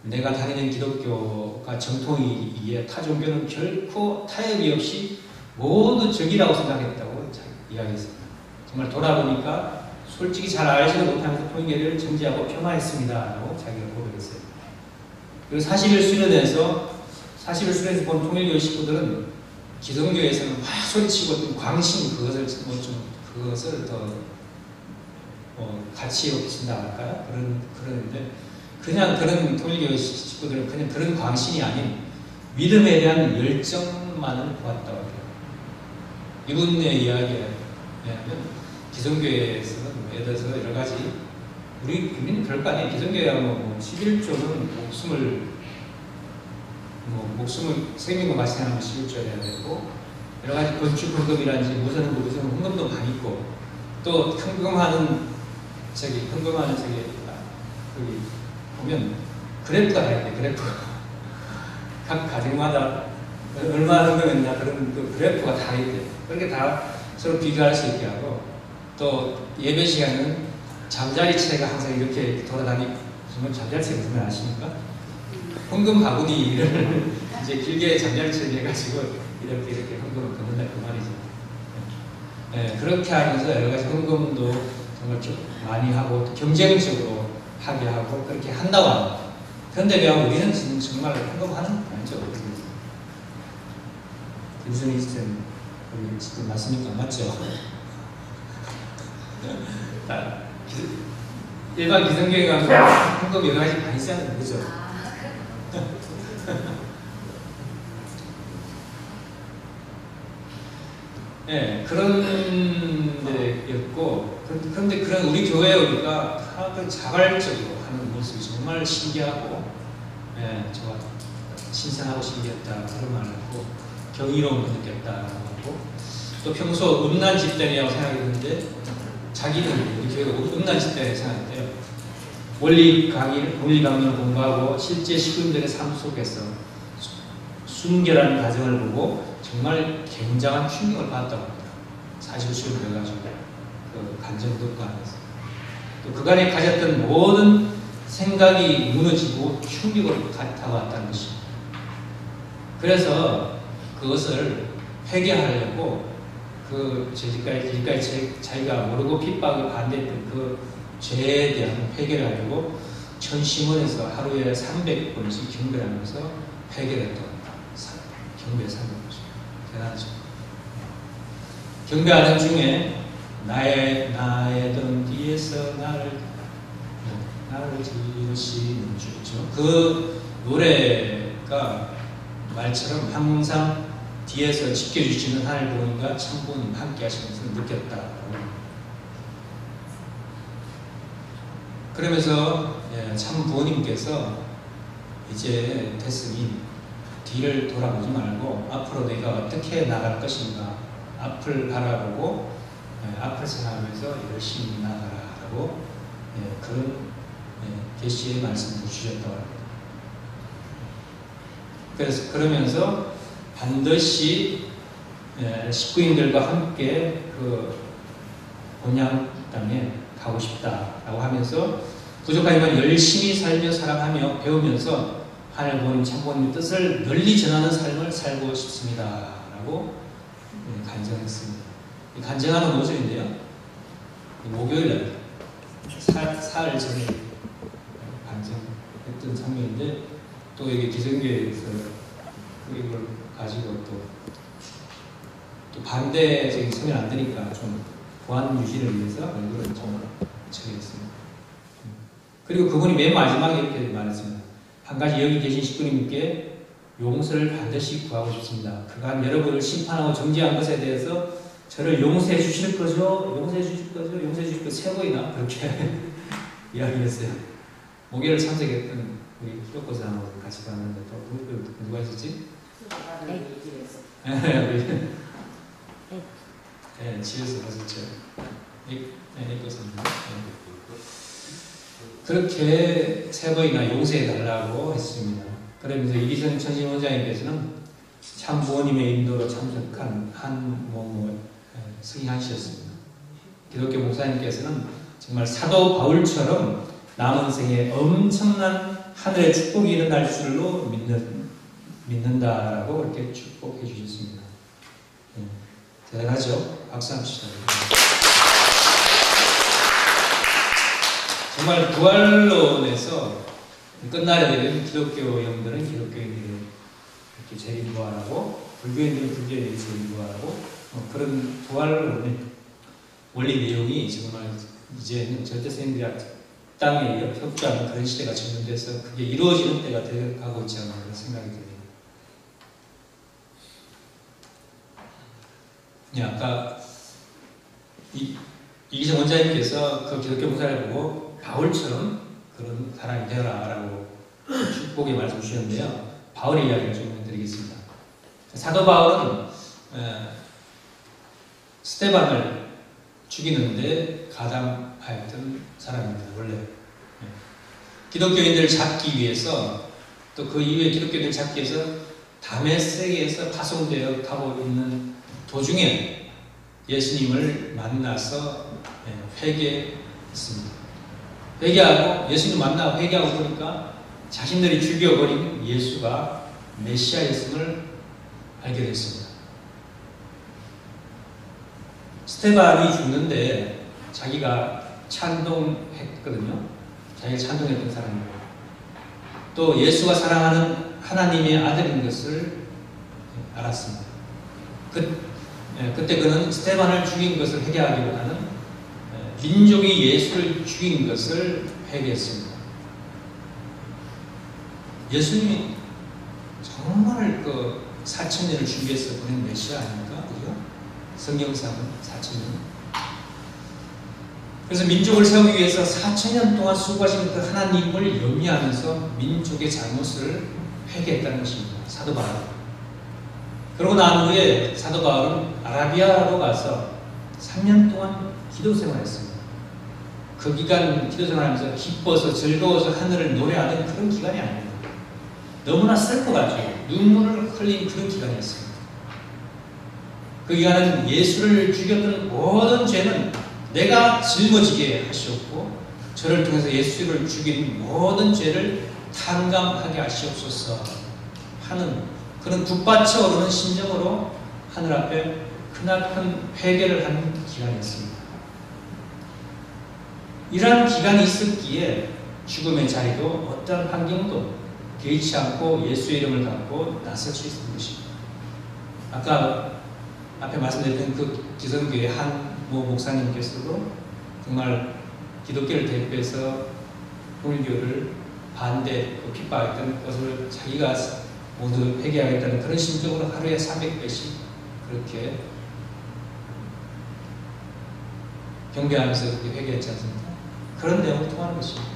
내가 다니는 기독교가 정통이기에 타 종교는 결코 타협이 없이 모두 적이라고 생각했다고 이야기했습니다. 정말 돌아보니까 솔직히 잘 알지도 못하면서 통일교를 정지하고 폄하했습니다 라고 자기가 고백했어요. 그리고 40일 수련에서 본 통일교 식구들은 기성교에서는 막 소리치고 광신 그것을 더 가치 없으신다 할까요? 그러는데 그냥 그런 통일교 식구들은 그냥 그런 광신이 아닌 믿음에 대한 열정만을 보았다고 해요. 이분의 이야기에 의하면 기성교회에서는 예를 들어서 여러 가지 우리는 별거 아니에요. 기성교회하고 11조는 목숨을 생명과 같이 하는 11조 해야 되고 여러 가지 건축 헌금이라든지 무슨 헌금도 많이 있고 또 헌금하는 여기 보면 그래프가 다 있네. 그래프가 각 가정마다 얼마 헌금했나 그런 그래프가 다 있대. 그렇게 다 서로 비교할 수 있게 하고 또 예배 시간은 잠자리채가 항상 이렇게 돌아다니고 정말 잠자리채가 무슨 말 아십니까? 헌금 바구니를 이제 길게 잠자리채를 해가지고 이렇게 헌금을 걷는다 그 말이죠. 네, 그렇게 하면서 여러 가지 헌금도 정말 좀 많이 하고 또 경쟁적으로 하게 하고 그렇게 한다고 합니다. 그런데 비하면 우리는 지금 정말 헌금하는 거 아니죠? 김순희 시스템 우리 지금 맞습니까? 맞죠? 일반 기성교회 가면 헌금 여러 가지 많이 쓰는 거죠. 네, 그런 데였고, 그런데 그런 우리 교회에 오니까 하나도 자발적으로 하는 모습이 정말 신기하고, 네, 저 신선하고 신기했다 그런 말을 하고, 경이로움을 느꼈다고 하고, 또 평소 음란 집단이라고 생각했는데, 자기는 우리 교회가 음란 집단이라고 생각했대요. 원리 강의를 공부하고 실제 식구들의 삶 속에서 순결한 가정을 보고 정말 굉장한 충격을 받았다고 합니다. 40수를 배워가지고 그 간정독과 안에서 또 그간에 가졌던 모든 생각이 무너지고 충격을 타고 왔다는 것입니다. 그래서 그것을 회개하려고 그 지금까지 자기가 모르고 핍박을 반대했던 그 죄에 대한 회개를 하려고 천심원에서 하루에 300번씩 경배하면서 회개를 했다고 합니다. 경배 300번씩. 대단하죠. 경배하는 중에 나의 등 뒤에서 나를 지으시는 주죠. 그 노래가 말처럼 항상 뒤에서 지켜주시는 하나님 부모님과 참 부모님 함께 하시면서 느꼈다라고. 그러면서 참 부모님께서 이제 됐으니 뒤를 돌아보지 말고 앞으로 내가 어떻게 나갈 것인가 앞을 바라보고 앞을 생각하면서 열심히 나가라라고 그런 계시의 말씀을 주셨다고 합니다. 그래서 그러면서 반드시 식구인들과 함께 그 본향 땅에 가고 싶다라고 하면서 부족하지만 열심히 살며 살아가며 배우면서 하늘 부모님 참 부모님의 뜻을 널리 전하는 삶을 살고 싶습니다라고 간증했습니다. 간증하는 모습인데요. 목요일에 사흘 전에 간증했던 장면인데 또 여기 기성교회에서 이걸 가지고 또 반대적인 성이 안 되니까 좀 보안 유지를 위해서 얼굴을 좀 처리했습니다. 그리고 그분이 맨 마지막에 이렇게 말했습니다. 한 가지 여기 계신 식구님께 용서를 반드시 구하고 싶습니다. 그간 여러분을 심판하고 정죄한 것에 대해서 저를 용서해 주실 거죠? 용서해 주실 거죠? 용서해 주실 거 세 번이나 그렇게 이야기했어요. 목요일 참석했던 우리 키로코사하고 같이 봤는데 또 누가 있었지? 네, 집에서 봤었죠. 그렇게 세 번이나 용서해 달라고 했습니다. 그러면서 이기성 천신 원장님께서는 참 부모님의 인도로 참석한 한 승희한 씨였습니다. 기독교 목사님께서는 정말 사도 바울처럼 남은 생에 엄청난 하늘의 축복이 일어날 줄로 믿는다라고 그렇게 축복해 주셨습니다. 대단하죠? 박수 한번 주시죠. 정말 부활론에서 끝나야 되는 기독교 영들은 기독교인들이 이렇게 제일 부활하고 불교인들은 불교인들이 제일 부활하고 그런 부활론의 원리 내용이 정말 이제는 절대생들이 땅에 협조하는 그런 시대가 정면돼서 그게 이루어지는 때가 되어가고 있지 않나 그런 생각이 듭니다. 아까 이기정 원장님께서 그 기독교 목사를 보고 바울처럼 그런 사람이 되어라 라고 축복의 말씀 주셨는데요. 바울의 이야기를 좀 해드리겠습니다. 사도 바울은 스데반을 죽이는데 가담하였던 사람입니다. 원래 기독교인들을 잡기 위해서 또 그 이후에 기독교인들을 잡기 위해서 다메섹에서 파송되어 가고 있는 도중에 예수님을 만나서 회개했습니다. 회개하고 예수님 만나고 회개하고 보니까 자신들이 죽여버린 예수가 메시아였음을 알게 됐습니다. 스데반이 죽는데 자기가 찬동했거든요. 자기가 찬동했던 사람이고 또 예수가 사랑하는 하나님의 아들인 것을 알았습니다. 그때 그는 스데반을 죽인 것을 회개하기보다는 민족이 예수를 죽인 것을 회개했습니다. 예수님이 정말 그 4,000년을 준비해서 보낸 메시아 아닙니까? 그죠? 성경상은 4,000년. 그래서 민족을 세우기 위해서 4,000년 동안 수고하신 그 하나님을 염려하면서 민족의 잘못을 회개했다는 것입니다. 사도 바울. 그러고 난 후에 사도 바울은 아라비아로 가서 3년 동안 기도 생활했습니다. 그 기간 기도 생활하면서 기뻐서 즐거워서 하늘을 노래하는 그런 기간이 아닙니다. 너무나 슬퍼가지고 눈물을 흘린 그런 기간이었습니다. 그 기간은 예수를 죽였던 모든 죄는 내가 짊어지게 하시옵고 저를 통해서 예수를 죽인 모든 죄를 탕감하게 하시옵소서 하는 그런 북받쳐 오르는 심정으로 하늘 앞에 크나큰 회개를 하는 기간이었습니다. 이러한 기간이 있었기에 죽음의 자리도 어떤 환경도 개의치 않고 예수의 이름을 갖고 나설 수 있는 것입니다. 아까 앞에 말씀드렸던 그 기성교회 한 목사님께서도 정말 기독교를 대표해서 불교를 반대, 핍박했던 것을 자기가 모두 회개하겠다는 그런 심정으로 하루에 400배씩 그렇게 경배하면서 그렇게 회개했지 않습니까? 그런 내용을 통하는 것입니다.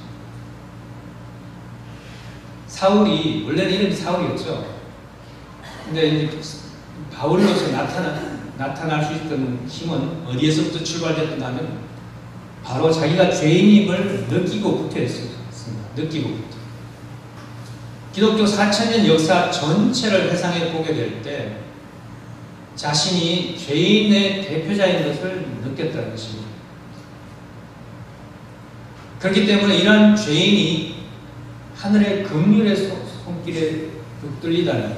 사울이 원래는 이름이 사울이었죠. 근데 바울로서 나타날 수 있던 힘은 어디에서부터 출발됐던 하면 바로 자기가 죄인임을 느끼고부터였습니다. 느끼고부터. 기독교 4000년 역사 전체를 회상해 보게 될 때 자신이 죄인의 대표자인 것을 느꼈다는 것입니다. 그렇기 때문에 이러한 죄인이 하늘의 긍휼의 손길에 붙들리다니,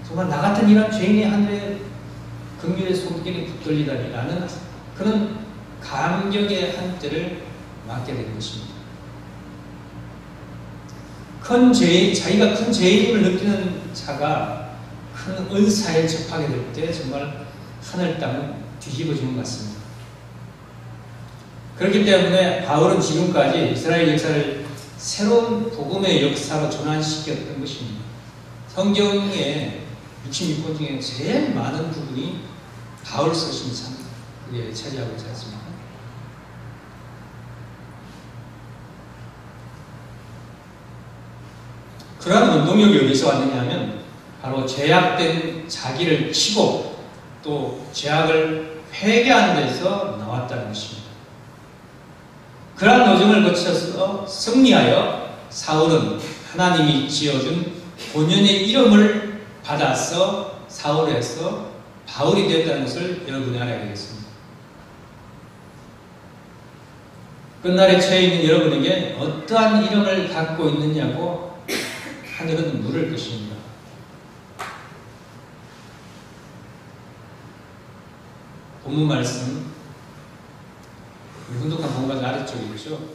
정말 나 같은 이런 죄인이 하늘의 긍휼의 손길에 붙들리다니라는 그런 감격의 한때를 맞게 된 것입니다. 자기가 큰 죄인임을 느끼는 자가 큰 은사에 접하게 될 때 정말 하늘 땅은 뒤집어지는 것 같습니다. 그렇기 때문에 바울은 지금까지 이스라엘 역사를 새로운 복음의 역사로 전환시켰던 것입니다. 성경의 66권 중에 제일 많은 부분이 바울 서신입니다. 그게 차지하고 있지 않습니까? 그러한 운동력이 어디서 왔느냐 하면 바로 죄악된 자기를 치고 또 죄악을 회개하는 데서 나왔다는 것입니다. 그러한 노정을 거쳐서 승리하여 사울은 하나님이 지어준 본연의 이름을 받아서 사울에서 바울이 되었다는 것을 여러분이 알아야 되겠습니다. 끝날에 처해 있는 여러분에게 어떠한 이름을 갖고 있느냐고 하늘은 물을 것입니다. 본문 말씀, 훈독한 본관 아래쪽에 있죠.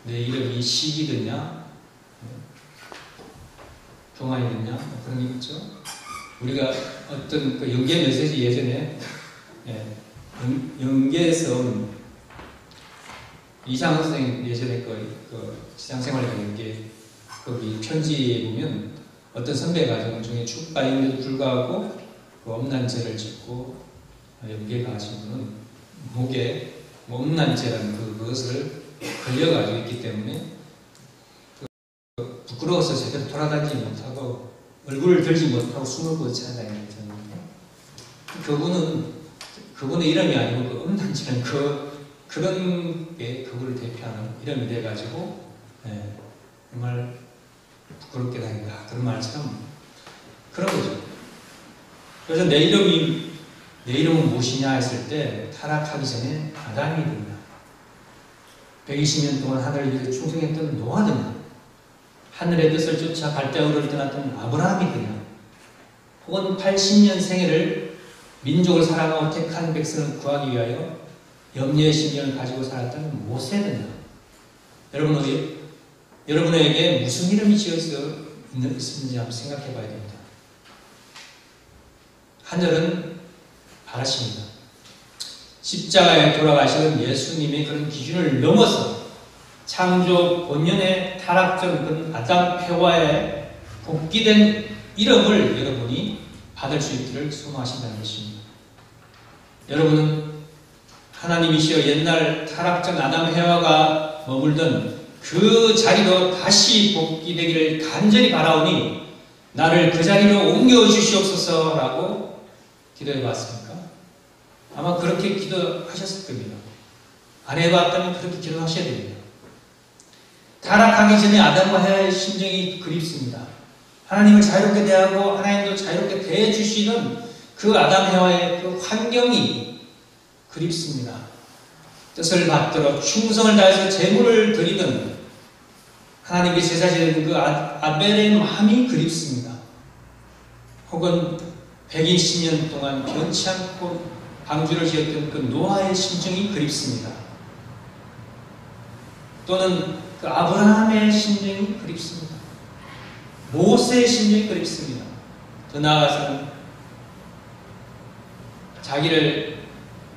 내 이름이 시기드냐, 경환이드냐, 그런 게 있죠. 우리가 어떤 그 연계 메시지 예전에 연계에서 이상훈 선생님 예전에 그 시장생활의 연계 거기 편지에 보면 어떤 선배 가정 중에 축가인데도 불구하고 그 엄난죄를 짓고 연계가 하신 분은 목에 엄난죄라는 그것을 걸려가지고 있기 때문에 부끄러워서 제대로 돌아다니지 못하고 얼굴을 들지 못하고 숨을 못 찾아다니는데 그분의 이름이 아니고 그 엄난죄는 그런 게 그분을 대표하는 이름이 돼가지고 정말 부끄럽게 다닌다 그런 말처럼 그런 거죠. 그래서 내 이름은 무엇이냐 했을 때 타락하기 전에 아담이든가 120년 동안 하늘을 위해 충성했던 노아든가 하늘의 뜻을 쫓아 갈대아우르를 떠났던 아브라함이든가 혹은 80년 생애를 민족을 사랑하고 택한 백성을 구하기 위하여 염려의 심령을 가지고 살았던 모세든가 여러분에게 무슨 이름이 지어져 있는지 한번 생각해 봐야 됩니다. 하늘은 바라십니다. 십자가에 돌아가시는 예수님의 그런 기준을 넘어서 창조 본연의 타락전 아담 해와의 복귀된 이름을 여러분이 받을 수 있기를 소망하신다는 것입니다. 여러분은 하나님이시여 옛날 타락전 아담 해와가 머물던 그 자리로 다시 복귀되기를 간절히 바라오니 나를 그 자리로 옮겨주시옵소서라고 기도해 봤습니까? 아마 그렇게 기도하셨을 겁니다. 안 해봤다면 그렇게 기도하셔야 됩니다. 타락하기 전에 아담과 해와의 심정이 그립습니다. 하나님을 자유롭게 대하고 하나님도 자유롭게 대해주시는 그 아담 해와의 그 환경이 그립습니다. 뜻을 받들어 충성을 다해서 제물을 드리던 하나님께 제사 지내는 그 아벨의 마음이 그립습니다. 혹은 120년 동안 변치 않고 방주를 지었던 그 노아의 심정이 그립습니다. 또는 그 아브라함의 심정이 그립습니다. 모세의 심정이 그립습니다. 더 나아가서는 자기를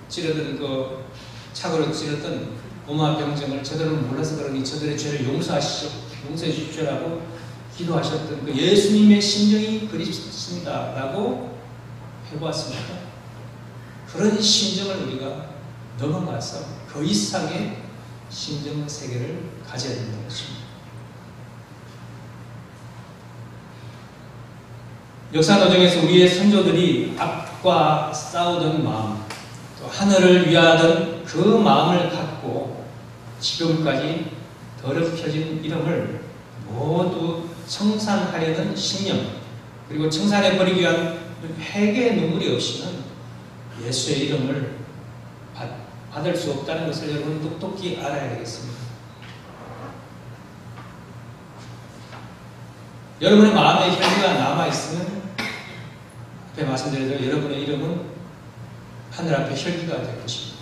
찌르던 그 착으로 찌르던 고마 병정을 저들은 몰라서 그러니 저들의 죄를 용서해 주십시오라고 기도하셨던 그 예수님의 심정이 그립습니다 라고 해보았습니다. 그런 심정을 우리가 넘어가서 그 이상의 심정 세계를 가져야 된다는 것입니다. 역사 도정에서 우리의 선조들이 악과 싸우던 마음, 또 하늘을 위하던 그 마음을 갖고 지금까지 더럽혀진 이름을 모두 청산하려는 신념, 그리고 청산해버리기 위한 회개의 눈물이 없이는 예수의 이름을 받을 수 없다는 것을 여러분 똑똑히 알아야 되겠습니다. 여러분의 마음에 혈기가 남아있으면 앞에 말씀드린 대로 여러분의 이름은 하늘 앞에 혈기가 될 것입니다.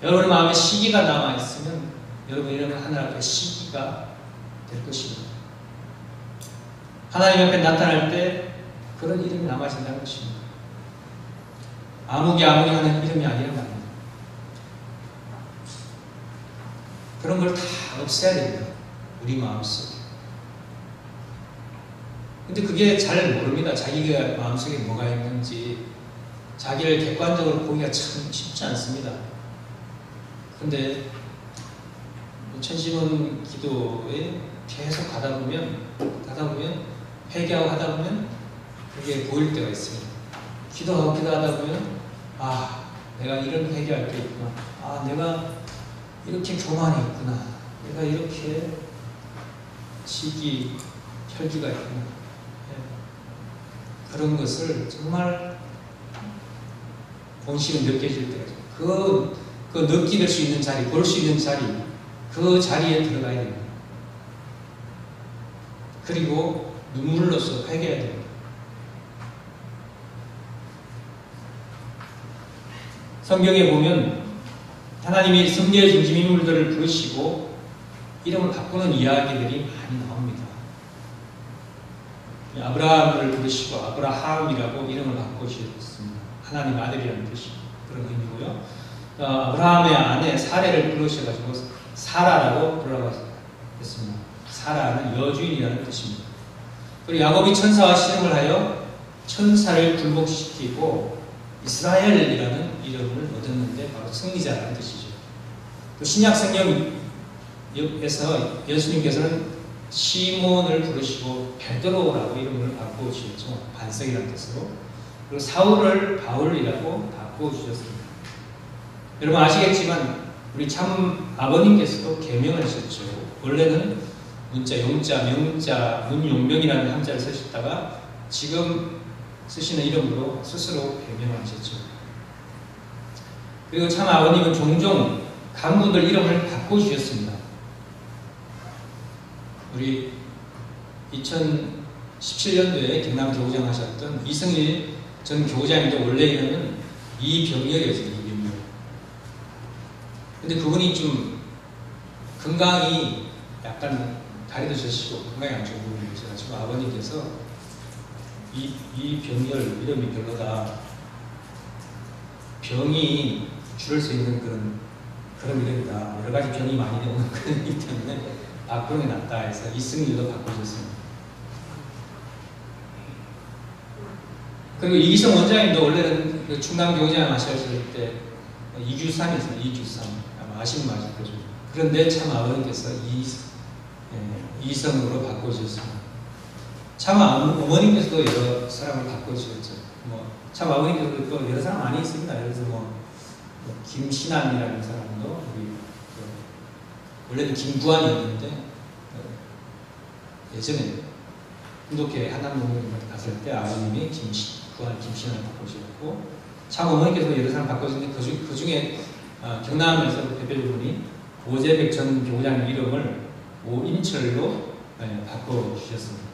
여러분의 마음에 시기가 남아있으면 여러분의 이름은 하늘 앞에 시기가 될 것입니다. 하나님 앞에 나타날 때 그런 이름이 남아진다는 것입니다. 아무개 하는 이름이 아니란 말입니다. 그런 걸 다 없애야 됩니다. 우리 마음속에. 근데 그게 잘 모릅니다. 자기가 마음속에 뭐가 있는지 자기를 객관적으로 보기가 참 쉽지 않습니다. 근데 천심원 기도에 계속 가다 보면 회개하고 하다 보면 그게 보일 때가 있습니다. 기도하다 보면 내가 이런 회개할 게 있구나. 내가 이렇게 교만이 있구나. 내가 이렇게 혈기가 있구나. 그런 것을 정말 본실은 느껴질 때가 있어요. 그 느낄 수 있는 자리, 볼 수 있는 자리, 그 자리에 들어가야 됩니다. 그리고 눈물로서 회개해야 됩니다. 성경에 보면 하나님이 성례의 중심 인물들을 부르시고 이름을 바꾸는 이야기들이 많이 나옵니다. 아브라함을 부르시고 아브라함이라고 이름을 바꾸셨습니다. 하나님 아들이라는 뜻이 그런 의미고요. 아브라함의 아내 사레를 부르셔가지고 사라라고 부르라고 했습니다. 사라는 여주인이라는 뜻입니다. 그리고 야곱이 천사와 씨름을 하여 천사를 굴복시키고 이스라엘이라는 이름을 얻었는데 바로 승리자라는 뜻이죠. 또 신약 성경에서 예수님께서는 시몬을 부르시고 베드로라고 이름을 바꿔주셨죠. 반석이라는 뜻으로. 그리고 사울을 바울이라고 바꿔주셨습니다. 여러분 아시겠지만 우리 참 아버님께서도 계명을 하셨죠. 원래는 문자, 용자, 명자, 문용명이라는 한자를 쓰셨다가 지금 쓰시는 이름으로 스스로 계명을 하셨죠. 그리고 참 아버님은 종종 간부들 이름을 바꿔주셨습니다. 우리 2017년도에 경남 교구장 하셨던 이승일 전 교구장님도 원래 이름은 이병열이었어요. 이병열. 근데 그분이 좀 건강이 약간 다리도 젖히고 건강이 안 좋은 부분이 있어가지고 아버님께서 이병열 이름이 별로다. 병이 줄을 수 있는 그런 이름이다. 여러 가지 병이 많이 오는 그런 이름 때문에 바꾸는 게 낫다 해서 이승일로 바꾸셨습니다. 그리고 이기성 원장님도 원래는 그 충남 교구장 하셨을 때 이규삼이었습니다. 이규삼. 아마 아시는 말일 거죠. 그런데 참 아버님께서 이성으로 바꿔주셨습니다. 참 어머님께서도 여러 사람을 바꿔주셨죠. 참 아버님께서도 또 여러 사람 많이 있습니다. 예를 들어서 김신환이라는 사람도 원래는 김구환이었는데 예전에 훈독회 한남농원에 갔을 때 아버님이 김신환을 바꿔주셨고 참 어머니께서 여러 사람 바꿔주셨는데 그 중에 경남에서 대표분이 오재백 전 교구장 이름을 오인철로 바꿔주셨습니다.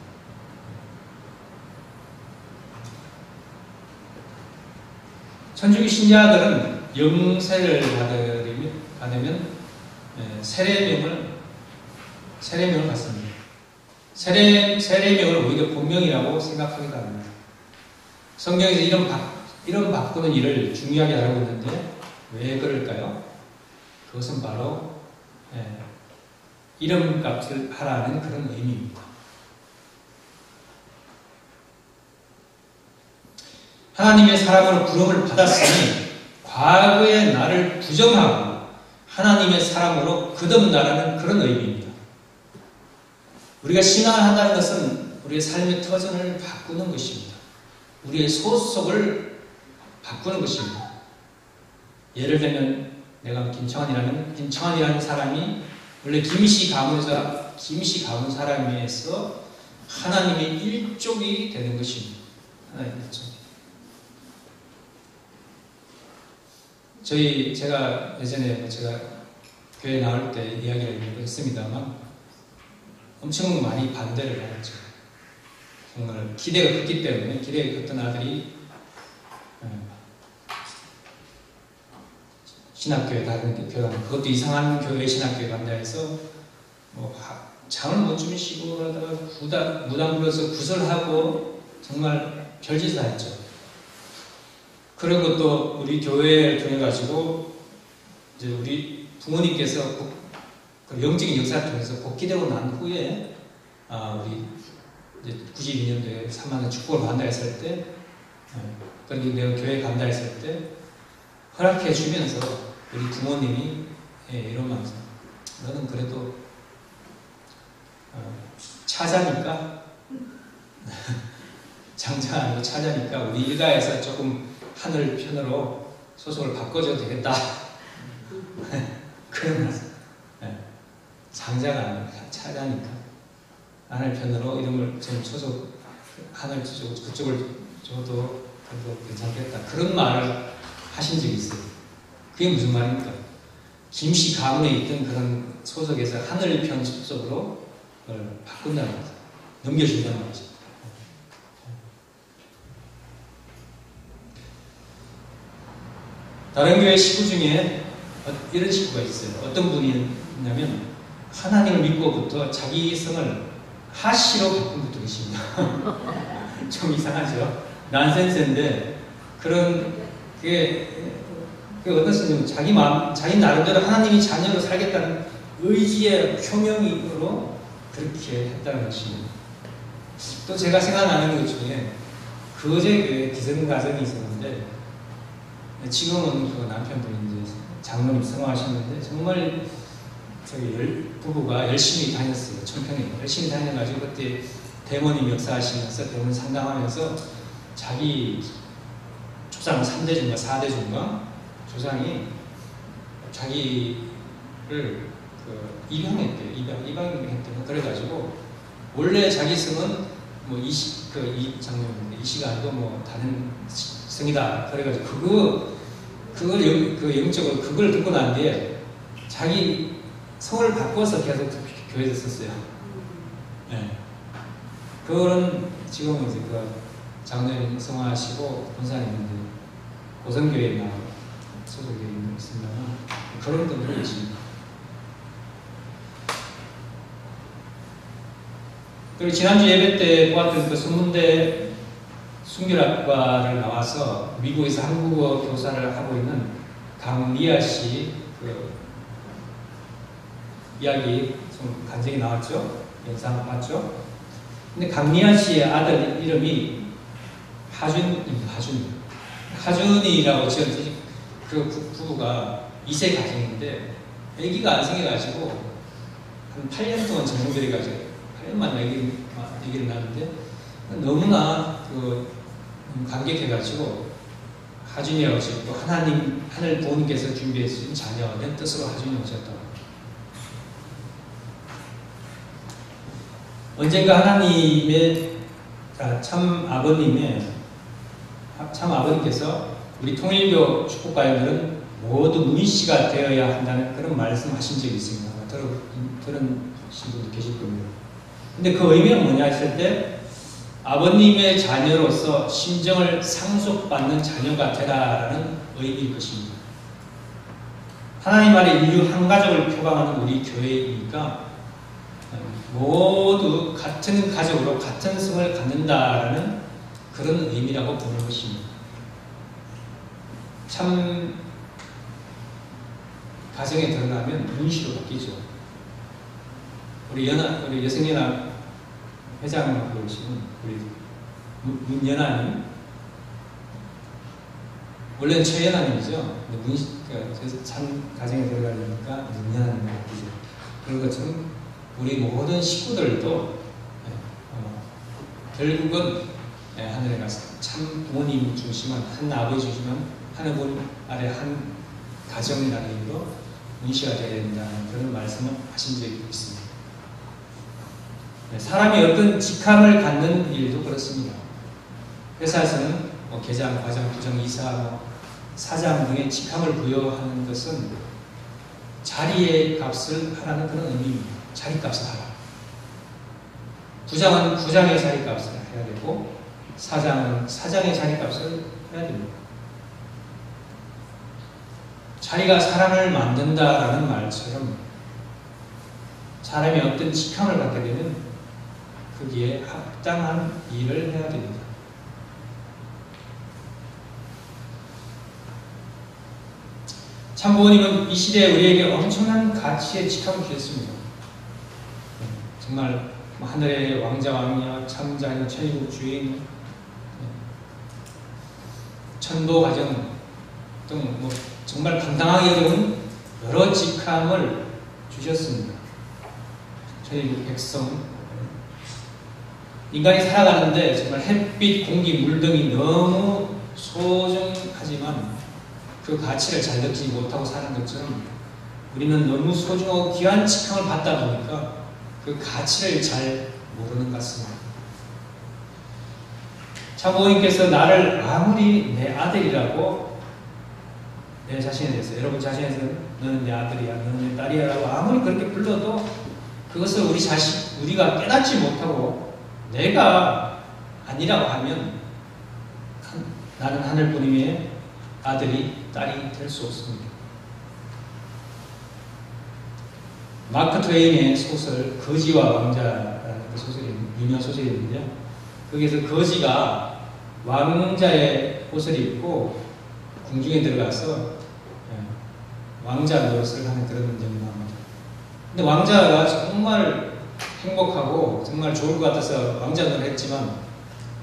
천주교 신자들은 영세를 받으면 세례명을 받습니다. 세례명을 오히려 본명이라고 생각하기도 합니다. 성경에서 이름 바꾸는 일을 중요하게 알고 있는데 왜 그럴까요? 그것은 바로 이름값을 하라는 그런 의미입니다. 하나님의 사람으로 부름을 받았으니 과거의 나를 부정하고 하나님의 사람으로 거듭나라는 그런 의미입니다. 우리가 신앙을 한다는 것은 우리의 삶의 터전을 바꾸는 것입니다. 우리의 소속을 바꾸는 것입니다. 예를 들면 내가 김청환이라는 사람이 원래 김씨 가문 사람에서 하나님의 일족이 되는 것입니다. 하나님의 일족. 제가 예전에 제가 교회 나올 때 이야기를 했습니다만 엄청 많이 반대를 받았죠. 정말 기대가 컸기 때문에 기대가 컸던 아들이 신학교에 다른 교회 가면 그것도 이상한 교회 신학교에 간다 해서 뭐 잠을 못 주무시고 그러다가 무당 불러서 구설하고 정말 별짓을 다 했죠. 그리고 또 우리 교회를 통해 가지고 이제 우리 부모님께서 그 영적인 역사를 통해서 복귀되고 난 후에 우리 이제 92년도에 3만원 축복을 받는다 했을 때, 그리고 내가 교회 간다 했을 때 허락해 주면서 우리 부모님이 이러면서 너는 그래도 차자니까 장자 아니고 차자니까 우리 일가에서 조금 하늘 편으로 소속을 바꿔줘도 되겠다. 그런 말씀. 장자가 아니고 차자니까 하늘 편으로 이름을 좀 소속 하늘 그쪽을 줘도 괜찮겠다. 그런 말을 하신 적이 있어요. 그게 무슨 말입니까? 김씨 가문에 있던 그런 소속에서 하늘편 소속으로 바꾼다는 거죠. 넘겨준다는 거죠. 다른 교회 식구 중에 이런 식구가 있어요. 어떤 분이 있냐면 하나님을 믿고부터 자기 성을 하시로 바꾼 분도 계십니다. 좀 이상하죠? 난센스인데 그게 어떤 스님 자기 나름대로 하나님이 자녀로 살겠다는 의지의 표명으로 그렇게 했다는 것입니다. 또 제가 생각나는 것 중에 거제 교회 기성가정이 있었는데 지금은 그 남편분이 이제 장로님 성화하셨는데 정말 부부가 열심히 다녔어요. 청평에 열심히 다녀가지고 그때 대모님 역사하시면서 대모님 상담하면서 자기 조상 3대중가 4대중가 조상이 자기를 입양했대요. 입양했대요. 그래가지고 원래 자기 성은 뭐 이 장로님인데 이시가 아니고 뭐 다른 성이다. 그래가지고 그걸 영적으로 그걸 듣고 난 뒤에 자기 성을 바꿔서 계속 교회에 썼어요. 네. 그거는 지금은 이제 그 장로님 성화하시고 본사님인데 고성교회나 소속에 있습니다. 그런 분들이 있습니다. 그리고 지난주 예배 때 보았던 그 순문대 순결학과를 나와서 미국에서 한국어 교사를 하고 있는 강리아 씨 그 이야기 좀 간증이 나왔죠? 영상 봤죠? 근데 강리아 씨의 아들 이름이 하준이라고 지은 그 부부가 2세 가정인데 아기가 안 생겨가지고 한 8년 동안 정성들여가지고 8년 만에 아기를 낳았는데 너무나 감격해가지고 하준이라고 지었고 하늘 부모님께서 준비해 주신 자녀 내 뜻으로 하준이 오셨다고. 언젠가 하나님의 참 아버님께서 우리 통일교 축복가요들은 모두 문씨가 되어야 한다는 그런 말씀하신 적이 있습니다. 들으신 분도 계실 겁니다. 근데 그 의미는 뭐냐 했을 때 아버님의 자녀로서 심정을 상속받는 자녀가 되라라는 의미일 것입니다. 하나님 아래 인류 한 가족을 표방하는 우리 교회이니까 모두 같은 가족으로 같은 성을 갖는다라는 그런 의미라고 보는 것입니다. 참 가정에 들어가면 문시로 바뀌죠. 우리 여성연합 회장으로 계시는 우리 문연아님 원래는 최연아님이죠. 근데 참 가정에 들어가려니까 문연아님을 바뀌죠. 그런 것처럼 우리 모든 식구들도 결국은 하늘에 가서 참 부모님 중심한 한 아버지 중심한 하나님 아래 한 가정이라는 의미로 문시가 되어야 된다는 그런 말씀을 하신 적이 있습니다. 사람이 어떤 직함을 갖는 일도 그렇습니다. 회사에서는 계장, 과장, 부장, 이사, 사장 등의 직함을 부여하는 것은 자리의 값을 하라는 그런 의미입니다. 자리값을 하라. 부장은 부장의 자리값을 해야 되고 사장은 사장의 자리값을 해야 됩니다. 자리가 사람을 만든다라는 말처럼 사람이 어떤 직함을 갖게 되면 거기에 합당한 일을 해야 됩니다. 참 부모님은 이 시대에 우리에게 엄청난 가치의 직함을 주셨습니다. 정말 하늘의 왕자, 왕녀, 참자녀, 천국 주인, 천도 가정 등 정말 감당하기 어려운 여러 직함을 주셨습니다. 천국 백성, 인간이 살아가는데 정말 햇빛, 공기, 물 등이 너무 소중하지만 그 가치를 잘 느끼지 못하고 사는 것처럼 우리는 너무 소중하고 귀한 직함을 받다 보니까 그 가치를 잘 모르는 것 같습니다. 참부모님께서 나를 아무리 내 아들이라고 내 자신에 대해서, 여러분 자신에 대해서 너는 내 아들이야, 너는 내 딸이야 라고 아무리 그렇게 불러도 그것을 우리가 깨닫지 못하고 내가 아니라고 하면 나는 하늘부님의 아들이, 딸이 될 수 없습니다. 마크 트웨인의 소설 거지와 왕자라는 그 소설이 유명한 소설이 있는데요. 거기에서 거지가 왕자의 옷을 입고 궁중에 들어가서 왕자 노릇을 하는 그런 점이 나옵니다. 근데 왕자가 정말 행복하고 정말 좋을 것 같아서 왕자 노릇을 했지만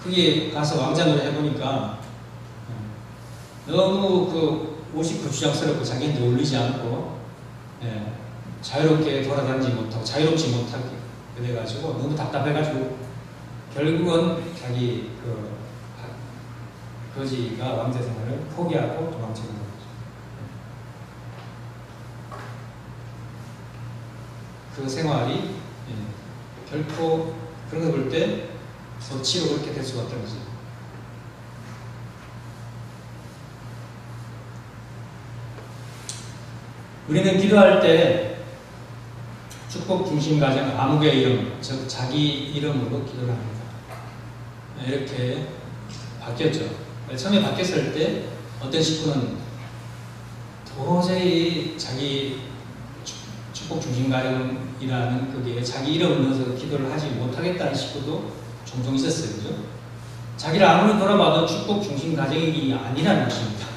거기에 가서 왕자 노릇을 해보니까 너무 그 옷이 거추장스럽고 자기한테 어울리지 않고 자유롭게 돌아다니지 못하고 자유롭지 못하게 그래가지고 너무 답답해가지고 결국은 자기 그 거지가 왕자 생활을 포기하고 도망치는 거죠. 그 생활이 결코 그런 거 볼 때 소치로 그렇게 될 수가 없다는 거죠. 우리는 기도할 때 축복 중심 가정 아무개 이름, 즉 자기 이름으로 기도를 합니다. 이렇게 바뀌었죠. 처음에 바뀌었을 때 어떤 식구는 도저히 자기 축복 중심 가정이라는 거기에 자기 이름을 넣어서 기도를 하지 못하겠다는 식구도 종종 있었어요. 그죠? 자기를 아무리 돌아봐도 축복 중심 가정이 아니라는 것입니다.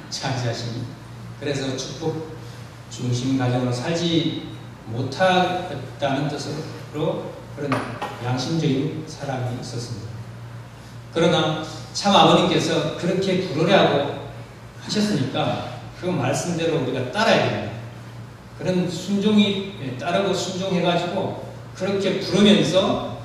자기 자신이. 그래서 축복 중심 가정으로 살지 못하겠다는 뜻으로 그런 양심적인 사람이 있었습니다. 그러나 참 아버님께서 그렇게 부르라고 하셨으니까 그 말씀대로 우리가 따라야 됩니다. 그런 순종이 따르고 순종해가지고 그렇게 부르면서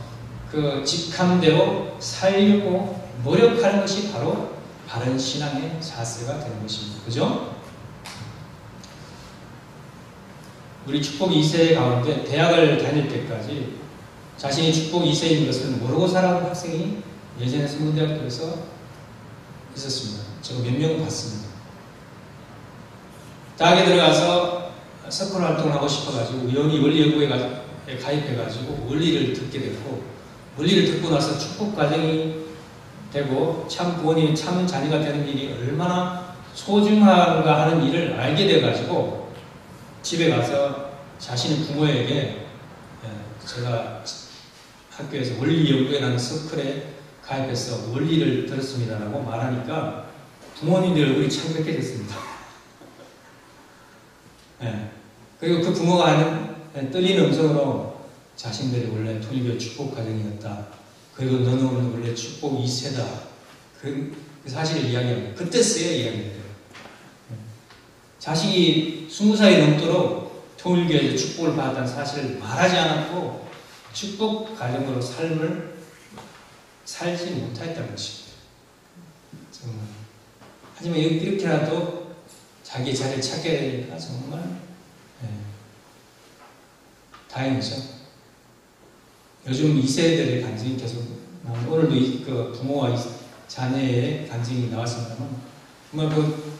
그 직함대로 살려고 노력하는 것이 바로 바른 신앙의 자세가 되는 것입니다. 그죠? 우리 축복 2세 가운데 대학을 다닐 때까지 자신이 축복 2세인 것을 모르고 살아온 학생이 예전에 성문대학교에서 있었습니다. 제가 몇 명을 봤습니다. 대학에 들어가서 서클 활동을 하고 싶어가지고 우연히 원리연구에 가입해가지고 원리를 듣게 됐고 원리를 듣고 나서 축복 과정이 되고 참 부모님이 참 자녀가 되는 일이 얼마나 소중한가 하는 일을 알게 돼가지고 집에 가서 자신의 부모에게 제가 학교에서 원리연구회라는 서클에 가입해서 원리를 들었습니다라고 말하니까 부모님들 얼굴이 창백해 됐습니다. 그리고 그 부모가 하는 떨리는 음성으로 자신들이 원래 통일교 축복 가정이었다. 그리고 너는 원래 축복 2세다. 그 사실을 이야기합니다. 그때서야 이야기해요. 자식이 20살이 넘도록 통일교에서 축복을 받았다는 사실을 말하지 않았고 축복 가정으로 삶을 살지 못했다는 것입니다. 정말. 하지만 이렇게라도 자기 자리를 찾게 되니까 정말 다행이죠. 요즘 2세들의 간증이 계속 나오는데 오늘도 그 부모와 자녀의 간증이 나왔습니다만 정말 그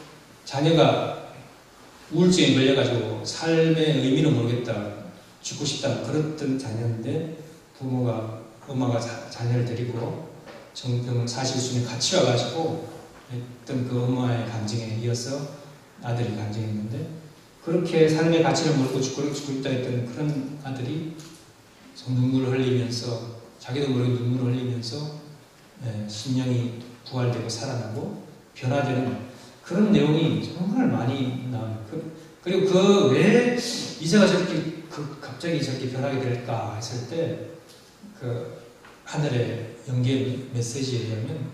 자녀가 우울증에 걸려가지고 삶의 의미를 모르겠다, 죽고 싶다 그랬던 자녀인데 부모가 엄마가 자녀를 데리고 정병 사실순에 같이 와가지고 했던 그 엄마의 간증에 이어서 아들이 간증했는데 그렇게 삶의 가치를 모르고 죽고 있다 했던 그런 아들이 눈물을 흘리면서 자기도 모르게 눈물을 흘리면서 신령이 부활되고 살아나고 변화되는 그런 내용이 정말 많이 나와요. 그리고 그 왜 이제가 저렇게 갑자기 저렇게 변하게 될까 했을 때 그 하늘의 연계 메시지에 의하면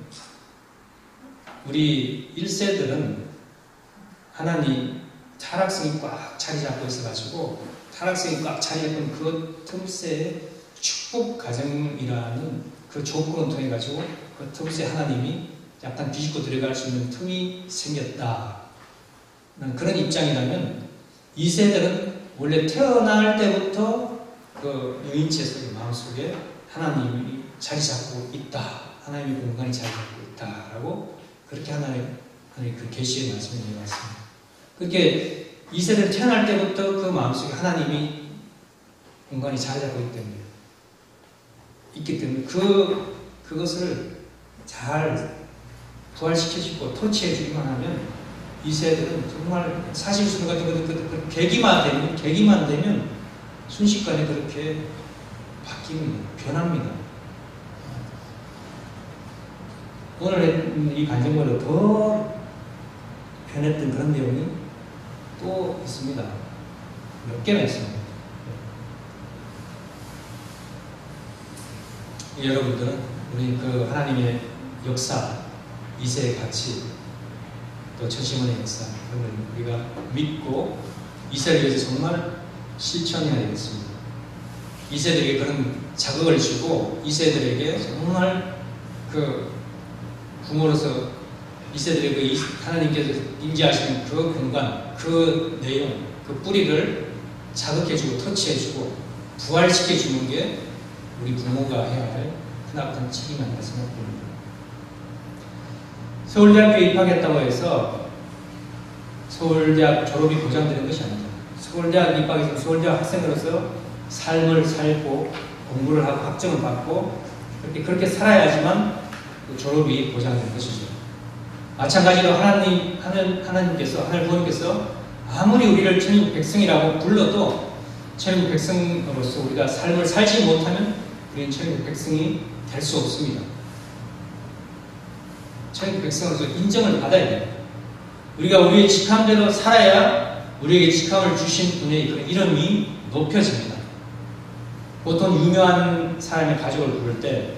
우리 1세들은 하나님 타락성이 꽉 자리 잡고 있어가지고 타락성이 꽉 자리 잡은 그 틈새에 축복 가정이라는 그 조건을 통해 가지고 그 틈새 하나님이 약간 비집고 들어갈 수 있는 틈이 생겼다. 그런 입장이라면 2세들은 원래 태어날 때부터 그 유인체 속의 마음속에 하나님이 자리 잡고 있다. 하나님의 공간이 자리 잡고 있다라고 그렇게 하나님 그 계시의 말씀을 내놨습니다. 그렇게 2세들은 태어날 때부터 그 마음속에 하나님이 공간이 자리 잡고 있기 때문에 그것을 잘 부활시켜주고 터치해주기만 하면 2세들은 정말 사실순 같은 그 계기만 되면 순식간에 그렇게 바뀝니다. 변합니다. 오늘 이 간증보다 더 변했던 그런 내용이 또 있습니다. 몇 개나 있습니다. 여러분들은 우리 그 하나님의 역사, 2세의 가치, 또 천시문의 역사, 그런 걸 우리가 믿고 2세를 위해서 정말 실천해야 되겠습니다. 2세들에게 그런 자극을 주고 2세들에게 정말 그 부모로서 2세들의 그 하나님께서 임재하시는 그 공간, 그 내용, 그 뿌리를 자극해주고 터치해주고 부활시켜주는 게 우리 부모가 해야 할 크나큰 책임 아닌가 생각합니다. 서울대학교에 입학했다고 해서 서울대학 졸업이 보장되는 것이 아닙니다. 서울대학 입학해서 서울대학 학생으로서 삶을 살고 공부를 하고 학점을 받고 그렇게 살아야지만 그 졸업이 보장되는 것이죠. 마찬가지로 하나님께서 하늘 부모님께서 아무리 우리를 천국 백성이라고 불러도 천국 백성으로서 우리가 삶을 살지 못하면 우리는 천국 백성이 될 수 없습니다. 천국 백성으로서 인정을 받아야 돼요. 우리가 우리의 직함대로 살아야 우리에게 직함을 주신 분의 그런 이름이 높여집니다. 보통 유명한 사람의 가족을 부를 때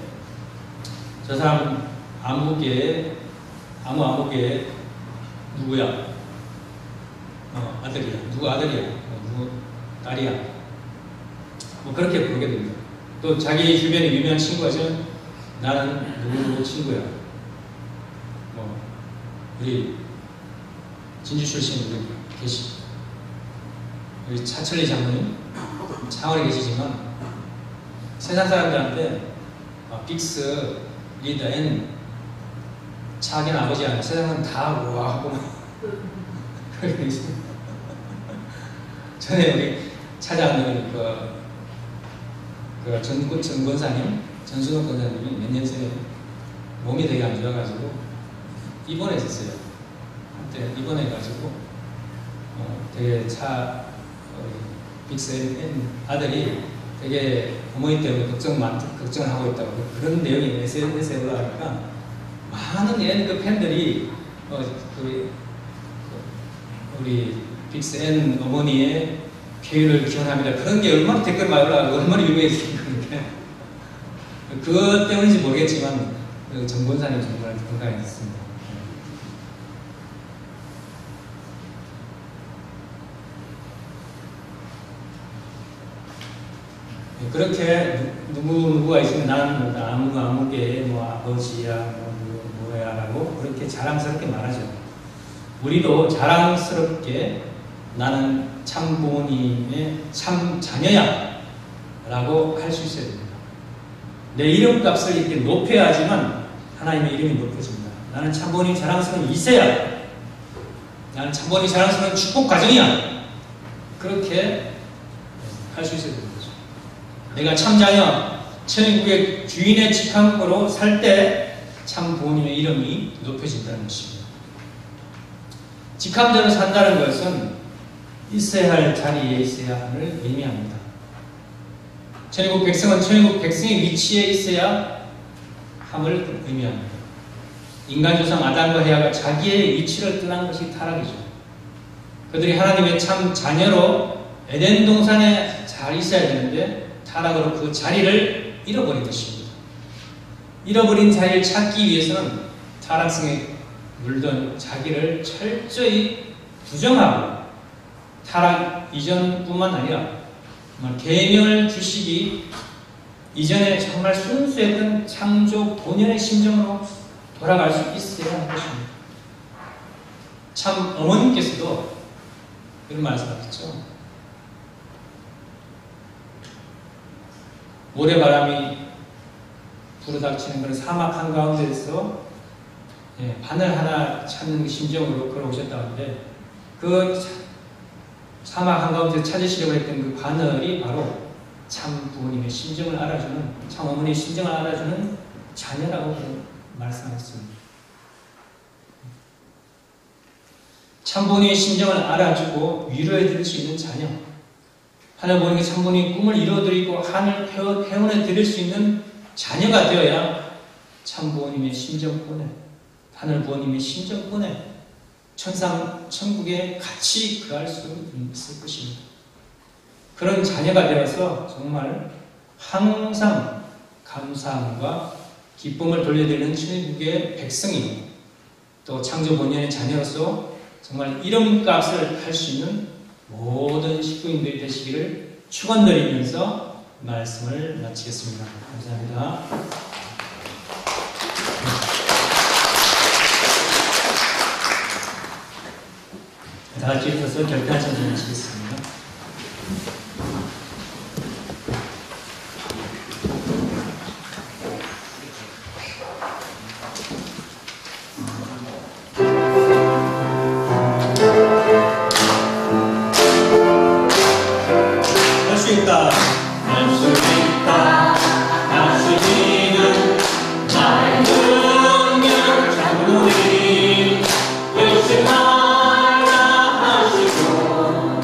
저 사람은 아무개의 누구야? 아들이야. 누구 아들이야? 누구 딸이야? 뭐 그렇게 부르게 됩니다. 또 자기 주변에 유명한 친구가 있으면 나는 누구 친구야. 뭐 우리 진주 출신 우리 우리 차철리 장모님 창원에 계시지만 세상 사람들한테 빅스, 리더, 앤 자기는 아버지 아니야. 세상은 다 우아하고 그렇게 있습니다. 전에 우리 찾아왔는 전 권사님, 전순옥 권사님이 몇 년 전에 몸이 되게 안 좋아가지고 입원했었어요. 한때 입원해가지고 되게 빅스 아들이 되게 어머니 때문에 걱정을 하고 있다고 그런 내용이 SNS에 올라가니까 많은 그 팬들이 우리 빅스 N 어머니의 쾌유를 기원합니다. 그런 게 얼마나 댓글 많이 올라가고 얼마나 유명했으니까 그것 때문인지 모르겠지만 정 권사님 정말 건강했습니다. 그렇게 누구가 있으면 나는 아무개 뭐 아버지야 뭐야라고 그렇게 자랑스럽게 말하죠. 우리도 자랑스럽게 나는 참 부모님의 참 자녀야 라고 할 수 있어야 됩니다. 내 이름값을 이렇게 높여야지만 하나님의 이름이 높여집니다. 나는 참 부모님 자랑스러운 2세야. 나는 참 부모님 자랑스러운 축복 가정이야. 그렇게 할 수 있어야 됩니다. 내가 참 자녀, 천국의 주인의 직함으로 살 때 참 부모님의 이름이 높여진다는 것입니다. 직함대로 산다는 것은 있어야 할 자리에 있어야 함을 의미합니다. 천국 백성은 천국 백성의 위치에 있어야 함을 의미합니다. 인간 조상 아담과 헤아가 자기의 위치를 떠난 것이 타락이죠. 그들이 하나님의 참 자녀로 에덴 동산에 잘 있어야 되는데 타락으로 그 자리를 잃어버린 것입니다. 잃어버린 자리를 찾기 위해서는 타락성에 물든 자기를 철저히 부정하고 타락 이전뿐만 아니라 정말 계명을 주시기 이전에 정말 순수했던 창조 본연의 심정으로 돌아갈 수 있어야 하는 것입니다. 참 어머님께서도 이런 말씀하셨죠. 모래바람이 불어닥치는 그런 사막 한가운데에서 바늘 하나 찾는 심정으로 걸어오셨다는데 그 사막 한가운데 찾으시려고 했던 그 바늘이 바로 참 부모님의 심정을 알아주는 참 어머니의 심정을 알아주는 자녀라고 말씀하셨습니다. 참 부모님의 심정을 알아주고 위로해 드릴 수 있는 자녀, 하늘 부모님께 참 부모님의 꿈을 이루어드리고 하늘 회원해 드릴 수 있는 자녀가 되어야 참 부모님의 심정권에 하늘 부모님의 심정권에 천국에 같이 거할 수 있을 것입니다. 그런 자녀가 되어서 정말 항상 감사함과 기쁨을 돌려드리는 천국의 백성이 또 창조 본연의 자녀로서 정말 이름값을 할 수 있는 모든 식구인들이 되시기를 축원드리면서 말씀을 마치겠습니다. 감사합니다. 다 같이 일어서서 결단 전쟁하시겠습니다. 할 수 있다. 할 수 있다. 하시는 나의 능력 장로님 열심하라 하시고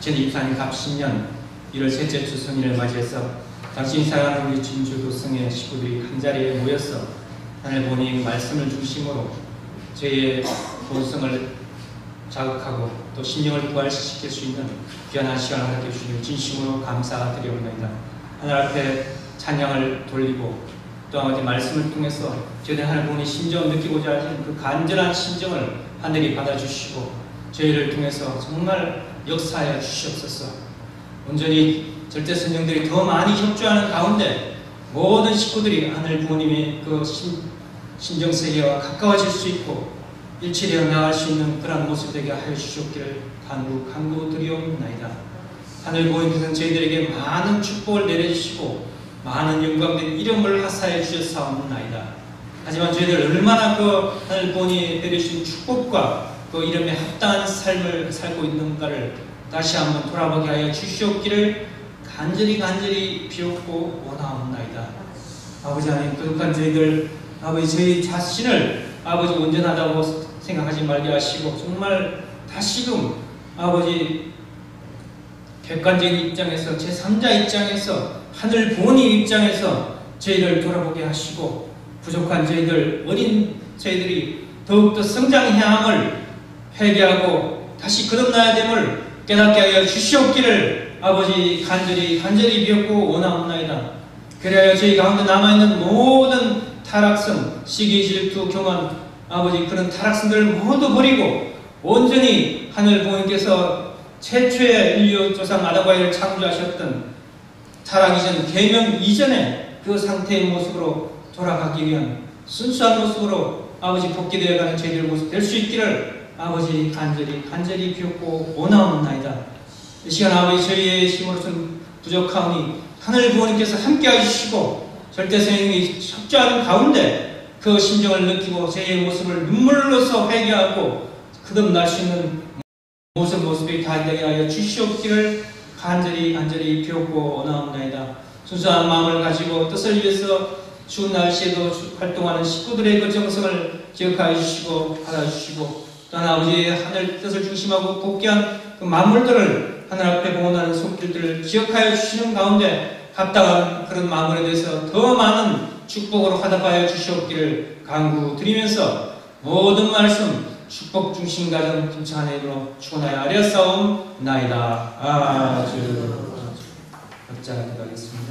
2024년 갑신년 1월 셋째 주 성일을 맞이해서 당신이 사랑하는 우리 진주교성의 식구들이 한자리에 모여서 하늘 보니 말씀을 중심으로 저희의 본성을 자극하고 또 심령을 부활시킬 수 있는 귀한 시간을 갖게 주시니 진심으로 감사드리옵나이다. 하늘 앞에 찬양을 돌리고 또 아버지 말씀을 통해서 저희들 하늘 보니 심정을 느끼고자 하신 그 간절한 심정을 하늘이 받아주시고 저희를 통해서 정말 역사하여 주시옵소서. 온전히 절대 성령들이 더 많이 협조하는 가운데 모든 식구들이 하늘 부모님의 그 심정세계와 가까워질 수 있고 일치되어 나갈 수 있는 그런 모습 되게 하여 주시옵기를 간구드리옵나이다. 하늘 부모님께서는 저희들에게 많은 축복을 내려주시고 많은 영광된 이름을 하사해 주셨사옵나이다. 하지만 저희들 얼마나 그 하늘 부모님이 내려주신 축복과 그 이름에 합당한 삶을 살고 있는가를 다시 한번 돌아보게 하여 주시옵기를 간절히 비옵고 원하옵나이다. 아버지 하나님, 거룩한 저희들 아버지 저희 자신을 아버지 온전하다고 생각하지 말게 하시고 정말 다시금 아버지 객관적인 입장에서 제3자 입장에서 하늘 부모님 입장에서 저희를 돌아보게 하시고 부족한 저희들 어린 저희들이 더욱더 성장 향을 회개하고 다시 거듭나야 됨을 깨닫게 하여 주시옵기를 아버지 간절히 비옵고 원하옵나이다. 그래야 저희 가운데 남아있는 모든 타락성, 시기, 질투, 교만 아버지 그런 타락성들을 모두 버리고 온전히 하늘 부모님께서 최초의 인류 조상 아담과를 창조하셨던 타락 이전, 계명 이전의 그 상태의 모습으로 돌아가기 위한 순수한 모습으로 아버지 복귀되어가는 저희들 모습 될 수 있기를 아버지 간절히 비옵고 원하옵나이다. 이 시간 아버지 저희의 힘으로서는 부족하오니 하늘 부모님께서 함께 해주시고 절대 성령이 협조하는 가운데 그 심정을 느끼고 저희의 모습을 눈물로서 회개하고 거듭날 수 있는 모습이 다 되게 하여 주시옵기를 간절히 비옵고 원하옵나이다. 순수한 마음을 가지고 뜻을 위해서 추운 날씨에도 활동하는 식구들의 그 정성을 기억하여 주시고 받아주시고 또한 아버지의 하늘 뜻을 중심하고 복귀한 그 만물들을 하늘 앞에 봉헌하는 손길들을 기억하여 주시는 가운데 합당한 그런 마음에 대해서 더 많은 축복으로 화답하여 주시옵기를 간구드리면서 모든 말씀 축복 중심 가정 김창한의 이름으로 축원하여 아뢰었사옵나이다. 아주 각자 기도하겠습니다.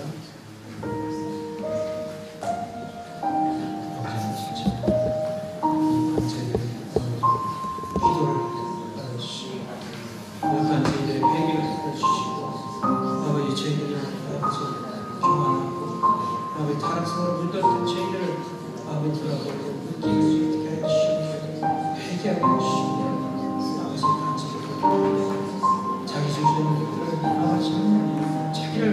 타락성으로 물들었던 저희들을 아버지라고 느끼게 수 있게 해주시고 회개하게 해주시고 아버지 간절히 자기 중심으로 아버지 자기를